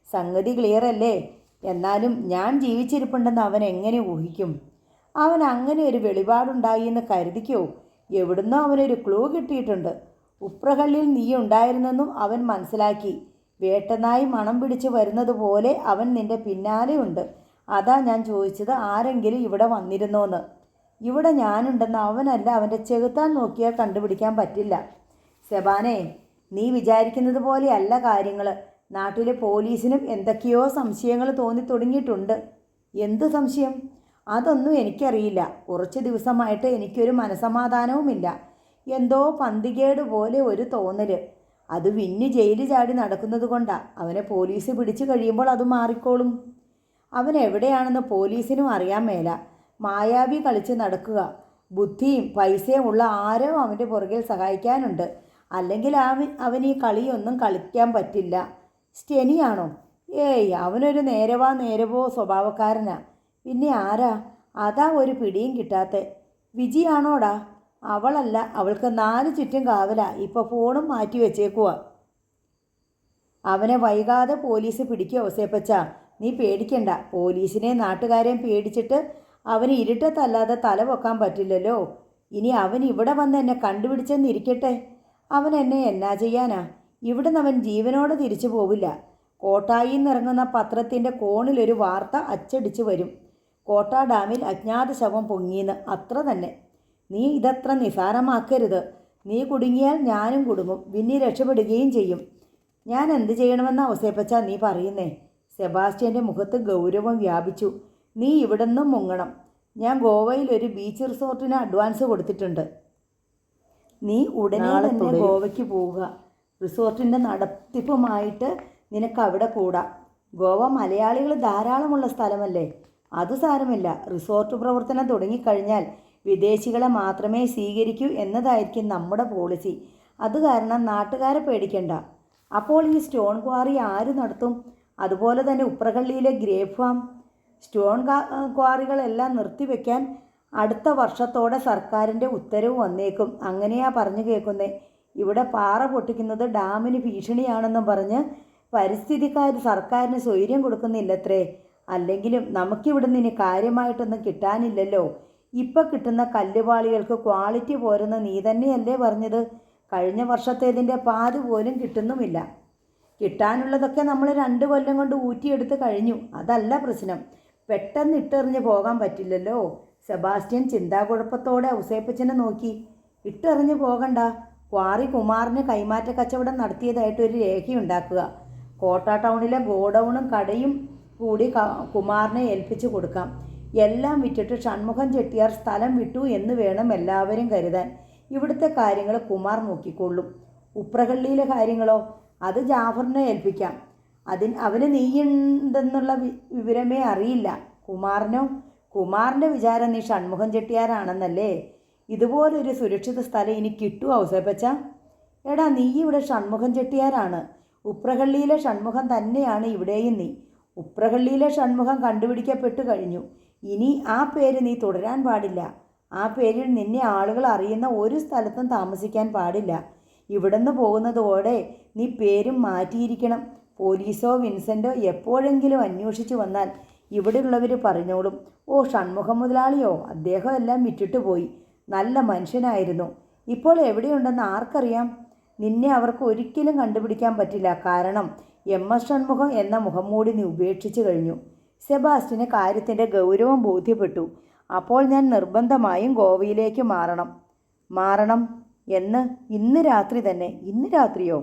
സംഗതി ക്ലിയർ അല്ലേ? എന്നാലും ഞാൻ ജീവിച്ചിരിപ്പുണ്ടെന്ന് അവൻ എങ്ങനെ ഊഹിക്കും? അവൻ അങ്ങനെ ഒരു വെളിപാടുണ്ടായി എന്ന് കരുതിക്കോ? എവിടുന്നോ അവനൊരു ക്ലൂ കിട്ടിയിട്ടുണ്ട്. ഉപ്രഹള്ളിയിൽ നീ ഉണ്ടായിരുന്നെന്നും അവൻ മനസ്സിലാക്കി. വേട്ടനായി മണം പിടിച്ച് വരുന്നത് പോലെ അവൻ നിന്റെ പിന്നാലെയുണ്ട്. അതാ ഞാൻ ചോദിച്ചത്, ആരെങ്കിലും ഇവിടെ വന്നിരുന്നോന്ന്. ഇവിടെ ഞാനുണ്ടെന്ന് അവനല്ല അവൻ്റെ ചെകുത്താൻ നോക്കിയാൽ കണ്ടുപിടിക്കാൻ പറ്റില്ല. സെബാനെ, നീ വിചാരിക്കുന്നത് പോലെയല്ല കാര്യങ്ങൾ. നാട്ടിലെ പോലീസിനും എന്തൊക്കെയോ സംശയങ്ങൾ തോന്നി തുടങ്ങിയിട്ടുണ്ട്. എന്ത് സംശയം? അതൊന്നും എനിക്കറിയില്ല. കുറച്ച് ദിവസമായിട്ട് എനിക്കൊരു മനസമാധാനവുമില്ല. എന്തോ പന്തികേട് പോലെ ഒരു തോന്നൽ. അത് വിന്നി ജയിലിൽ ചാടി നടക്കുന്നത് കൊണ്ടാണ്. അവനെ പോലീസ് പിടിച്ചു കഴിയുമ്പോൾ അത് മാറിക്കോളും. അവൻ എവിടെയാണെന്ന് പോലീസിനും അറിയാൻ മേല. മായാവി കളിച്ച് നടക്കുക. ബുദ്ധിയും പൈസയും ഉള്ള ആരോ അവൻ്റെ പുറകിൽ സഹായിക്കാനുണ്ട്. അല്ലെങ്കിൽ അവൻ ഈ കളിയൊന്നും കളിക്കാൻ പറ്റില്ല. സ്റ്റെനിയാണോ? ഏയ്, അവനൊരു നേരവാ നേരവോ സ്വഭാവക്കാരനാ. പിന്നെ ആരാ? അതാ ഒരു പിടിയും കിട്ടാത്ത. വിജിയാണോടാ? അവളല്ല, അവൾക്ക് 4 ചുറ്റും കാവലാ. ഇപ്പോൾ ഫോണും മാറ്റി വെച്ചേക്കുക. അവനെ വൈകാതെ പോലീസ് പിടിക്കുമോ ഔസേപ്പച്ച? നീ പേടിക്കണ്ട. പോലീസിനെ നാട്ടുകാരെയും പേടിച്ചിട്ട് അവന് ഇരുട്ടത്തല്ലാതെ തല പൊക്കാൻ പറ്റില്ലല്ലോ. ഇനി അവൻ ഇവിടെ വന്ന് എന്നെ കണ്ടുപിടിച്ചെന്നിരിക്കട്ടെ. അവൻ എന്നെ എന്നാ ചെയ്യാനാ? ഇവിടുന്ന് അവൻ ജീവനോടെ തിരിച്ചു പോവില്ല. കോട്ടായിൽ നിന്നിറങ്ങുന്ന പത്രത്തിൻ്റെ കോണിലൊരു വാർത്ത അച്ചടിച്ചു വരും. കോട്ട ഡാമിൽ അജ്ഞാത ശവം പൊങ്ങിയെന്ന്. അത്ര തന്നെ. നീ ഇതത്ര നിസാരമാക്കരുത്. നീ കുടുങ്ങിയാൽ ഞാനും കുടുങ്ങും. വിന്നി രക്ഷപ്പെടുകയും ചെയ്യും. ഞാൻ എന്ത് ചെയ്യണമെന്ന ഔസേപ്പച്ച നീ പറയുന്നേ? സെബാസ്റ്റ്യൻ്റെ മുഖത്ത് ഗൗരവം വ്യാപിച്ചു. നീ ഇവിടുന്നും മുങ്ങണം. ഞാൻ ഗോവയിൽ ഒരു ബീച്ച് റിസോർട്ടിന് അഡ്വാൻസ് കൊടുത്തിട്ടുണ്ട്. നീ ഉടനെ തന്നെ ഗോവയ്ക്ക് പോവുക. റിസോർട്ടിൻ്റെ നടത്തിപ്പുമായിട്ട് നിനക്ക് അവിടെ കൂടാം. ഗോവ മലയാളികൾ ധാരാളമുള്ള സ്ഥലമല്ലേ? അത് സാരമില്ല. റിസോർട്ട് പ്രവർത്തനം തുടങ്ങിക്കഴിഞ്ഞാൽ വിദേശികളെ മാത്രമേ സ്വീകരിക്കൂ എന്നതായിരിക്കും നമ്മുടെ പോളിസി. അത് കാരണം നാട്ടുകാരെ പേടിക്കണ്ട. അപ്പോൾ ഈ സ്റ്റോൺ ക്വാറി ആര് നടത്തും? അതുപോലെ തന്നെ ഉപ്രഹള്ളിയിലെ ഗ്രേപ്പ് ഫാം, സ്റ്റോൺ ക്വാറികളെല്ലാം നിർത്തിവെക്കാൻ അടുത്ത വർഷത്തോടെ സർക്കാരിൻ്റെ ഉത്തരവ് വന്നേക്കും. അങ്ങനെയാ പറഞ്ഞു കേൾക്കുന്നേ. ഇവിടെ പാറ പൊട്ടിക്കുന്നത് ഡാമിന് ഭീഷണിയാണെന്നും പറഞ്ഞ് പരിസ്ഥിതിക്കാർ സർക്കാരിന് സ്വൈര്യം കൊടുക്കുന്നില്ലത്രേ. അല്ലെങ്കിലും നമുക്കിവിടുന്ന് ഇനി കാര്യമായിട്ടൊന്നും കിട്ടാനില്ലല്ലോ. ഇപ്പം കിട്ടുന്ന കല്ലുപാളികൾക്ക് ക്വാളിറ്റി പോരെന്ന് നീ തന്നെയല്ലേ പറഞ്ഞത്? കഴിഞ്ഞ വർഷത്തേതിൻ്റെ പാതി പോലും കിട്ടുന്നുമില്ല. കിട്ടാനുള്ളതൊക്കെ നമ്മൾ 2 കൊല്ലം കൊണ്ട് ഊറ്റിയെടുത്ത് കഴിഞ്ഞു. അതല്ല പ്രശ്നം. പെട്ടെന്ന് ഇട്ടെറിഞ്ഞ് പോകാൻ പറ്റില്ലല്ലോ. സെബാസ്റ്റ്യൻ ചിന്താകുഴപ്പത്തോടെ ഔസേപ്പച്ചനെ നോക്കി. ഇട്ടെറിഞ്ഞ് പോകണ്ട. ക്വാറി കുമാറിന് കൈമാറ്റ കച്ചവടം നടത്തിയതായിട്ടൊരു രേഖയുണ്ടാക്കുക. കോട്ട ടൗണിലെ ഗോഡൗണും കടയും കൂടി കുമാറിനെ ഏൽപ്പിച്ചു കൊടുക്കാം. എല്ലാം വിറ്റിട്ട് ഷൺമുഖം ചെട്ടിയാർ സ്ഥലം വിട്ടു എന്ന് വേണം എല്ലാവരും കരുതാൻ. ഇവിടുത്തെ കാര്യങ്ങൾ കുമാർ നോക്കിക്കൊള്ളും. ഉപ്രഹള്ളിയിലെ കാര്യങ്ങളോ? അത് ജാഫറിനെ ഏൽപ്പിക്കാം. അവന് നീയുണ്ടെന്നുള്ള വിവരമേ അറിയില്ല. കുമാറിൻ്റെ വിചാരം നീ ഷൺമുഖം ചെട്ടിയാരാണെന്നല്ലേ? ഇതുപോലൊരു സുരക്ഷിത സ്ഥലം ഇനി കിട്ടുമോ ഔസേപ്പച്ച? എടാ, നീ ഇവിടെ ഷൺമുഖം ചെട്ടിയാരാണ്. ഉപ്രഹള്ളിയിലെ ഷൺമുഖം തന്നെയാണ് ഇവിടെയും നീ. ഉപ്രഹള്ളിയിലെ ഷൺമുഖം കണ്ടുപിടിക്കപ്പെട്ടു കഴിഞ്ഞു. ഇനി ആ പേര് നീ തുടരാൻ പാടില്ല. ആ പേരിൽ നിന്നെ ആളുകൾ അറിയുന്ന ഒരു സ്ഥലത്തും താമസിക്കാൻ പാടില്ല. ഇവിടുന്ന് പോകുന്നതോടെ നീ പേരും മാറ്റിയിരിക്കണം. പോലീസോ വിൻസെൻ്റോ എപ്പോഴെങ്കിലും അന്വേഷിച്ചു വന്നാൽ ഇവിടെയുള്ളവർ പറഞ്ഞോളും, ഓ ഷൺമുഖം മുതലാളിയോ, അദ്ദേഹം എല്ലാം വിറ്റിട്ട് പോയി, നല്ല മനുഷ്യനായിരുന്നു. ഇപ്പോൾ എവിടെയുണ്ടെന്ന് ആർക്കറിയാം? നിന്നെ അവർക്ക് ഒരിക്കലും കണ്ടുപിടിക്കാൻ പറ്റില്ല. കാരണം MS ഷൺമുഖം എന്ന മുഖംമൂടി നീ ഉപേക്ഷിച്ചു കഴിഞ്ഞു. സെബാസ്റ്റ്യന് കാര്യത്തിൻ്റെ ഗൗരവം ബോധ്യപ്പെട്ടു. അപ്പോൾ ഞാൻ നിർബന്ധമായും ഗോവയിലേക്ക് മാറണം എന്ന് ഇന്ന് രാത്രി തന്നെ. ഇന്ന് രാത്രിയോ?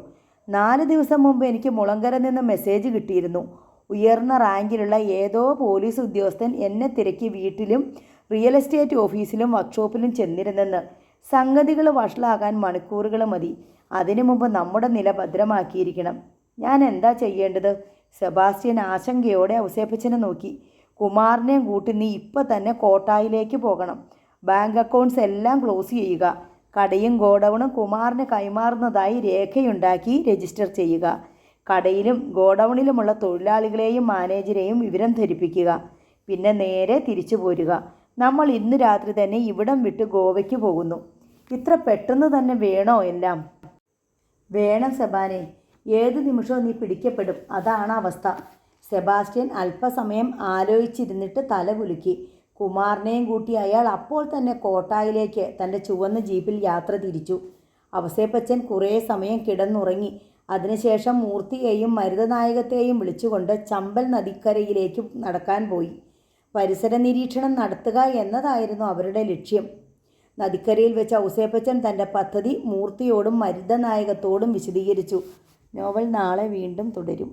4 ദിവസം മുമ്പ് എനിക്ക് മുളങ്കര നിന്ന് മെസ്സേജ് കിട്ടിയിരുന്നു. ഉയർന്ന റാങ്കിലുള്ള ഏതോ പോലീസ് ഉദ്യോഗസ്ഥൻ എന്നെ തിരക്കി വീട്ടിലും റിയൽ എസ്റ്റേറ്റ് ഓഫീസിലും വർക്ക്ഷോപ്പിലും ചെന്നിരുന്നെന്ന്. സംഗതികൾ വഷളാകാൻ മണിക്കൂറുകൾ മതി. അതിനു മുമ്പ് നമ്മുടെ നില ഭദ്രമാക്കിയിരിക്കണം. ഞാൻ എന്താ ചെയ്യേണ്ടത്? സെബാസ്റ്റ്യൻ ആശങ്കയോടെ ഔസേപ്പച്ചനെ നോക്കി. കുമാറിനെയും കൂട്ടി നീ ഇപ്പം തന്നെ കോട്ടായിലേക്ക് പോകണം. ബാങ്ക് അക്കൗണ്ട്സ് എല്ലാം ക്ലോസ് ചെയ്യുക. കടയും ഗോഡൗണും കുമാറിന് കൈമാറുന്നതായി രേഖയുണ്ടാക്കി രജിസ്റ്റർ ചെയ്യുക. കടയിലും ഗോഡൗണിലുമുള്ള തൊഴിലാളികളെയും മാനേജരെയും വിവരം ധരിപ്പിക്കുക. പിന്നെ നേരെ തിരിച്ചു പോരുക. നമ്മൾ ഇന്ന് രാത്രി തന്നെ ഇവിടം വിട്ട് ഗോവയ്ക്ക് പോകുന്നു. ഇത്ര പെട്ടെന്ന് തന്നെ വേണോ എല്ലാം? വേണം സെബാനെ. ഏത് നിമിഷവും നീ പിടിക്കപ്പെടും. അതാണ് അവസ്ഥ. സെബാസ്റ്റ്യൻ അല്പസമയം ആലോചിച്ചിരുന്നിട്ട് തല കുലുക്കി. കുമാറിനെയും കൂട്ടി അയാൾ അപ്പോൾ തന്നെ കോട്ടായിലേക്ക് തൻ്റെ ചുവന്ന ജീപ്പിൽ യാത്ര തിരിച്ചു. ഔസേപ്പച്ചൻ കുറേ സമയം കിടന്നുറങ്ങി. അതിനുശേഷം മൂർത്തിയെയും മരുതനായകത്തെയും വിളിച്ചുകൊണ്ട് ചമ്പൽ നദിക്കരയിലേക്ക് നടക്കാൻ പോയി. പരിസര നിരീക്ഷണം നടത്തുക എന്നതായിരുന്നു അവരുടെ ലക്ഷ്യം. നദിക്കരയിൽ വെച്ച് ഔസേപ്പച്ചൻ തൻ്റെ പദ്ധതി മൂർത്തിയോടും മരുതനായകത്തോടും വിശദീകരിച്ചു. നോവൽ നാളെ വീണ്ടും തുടരും.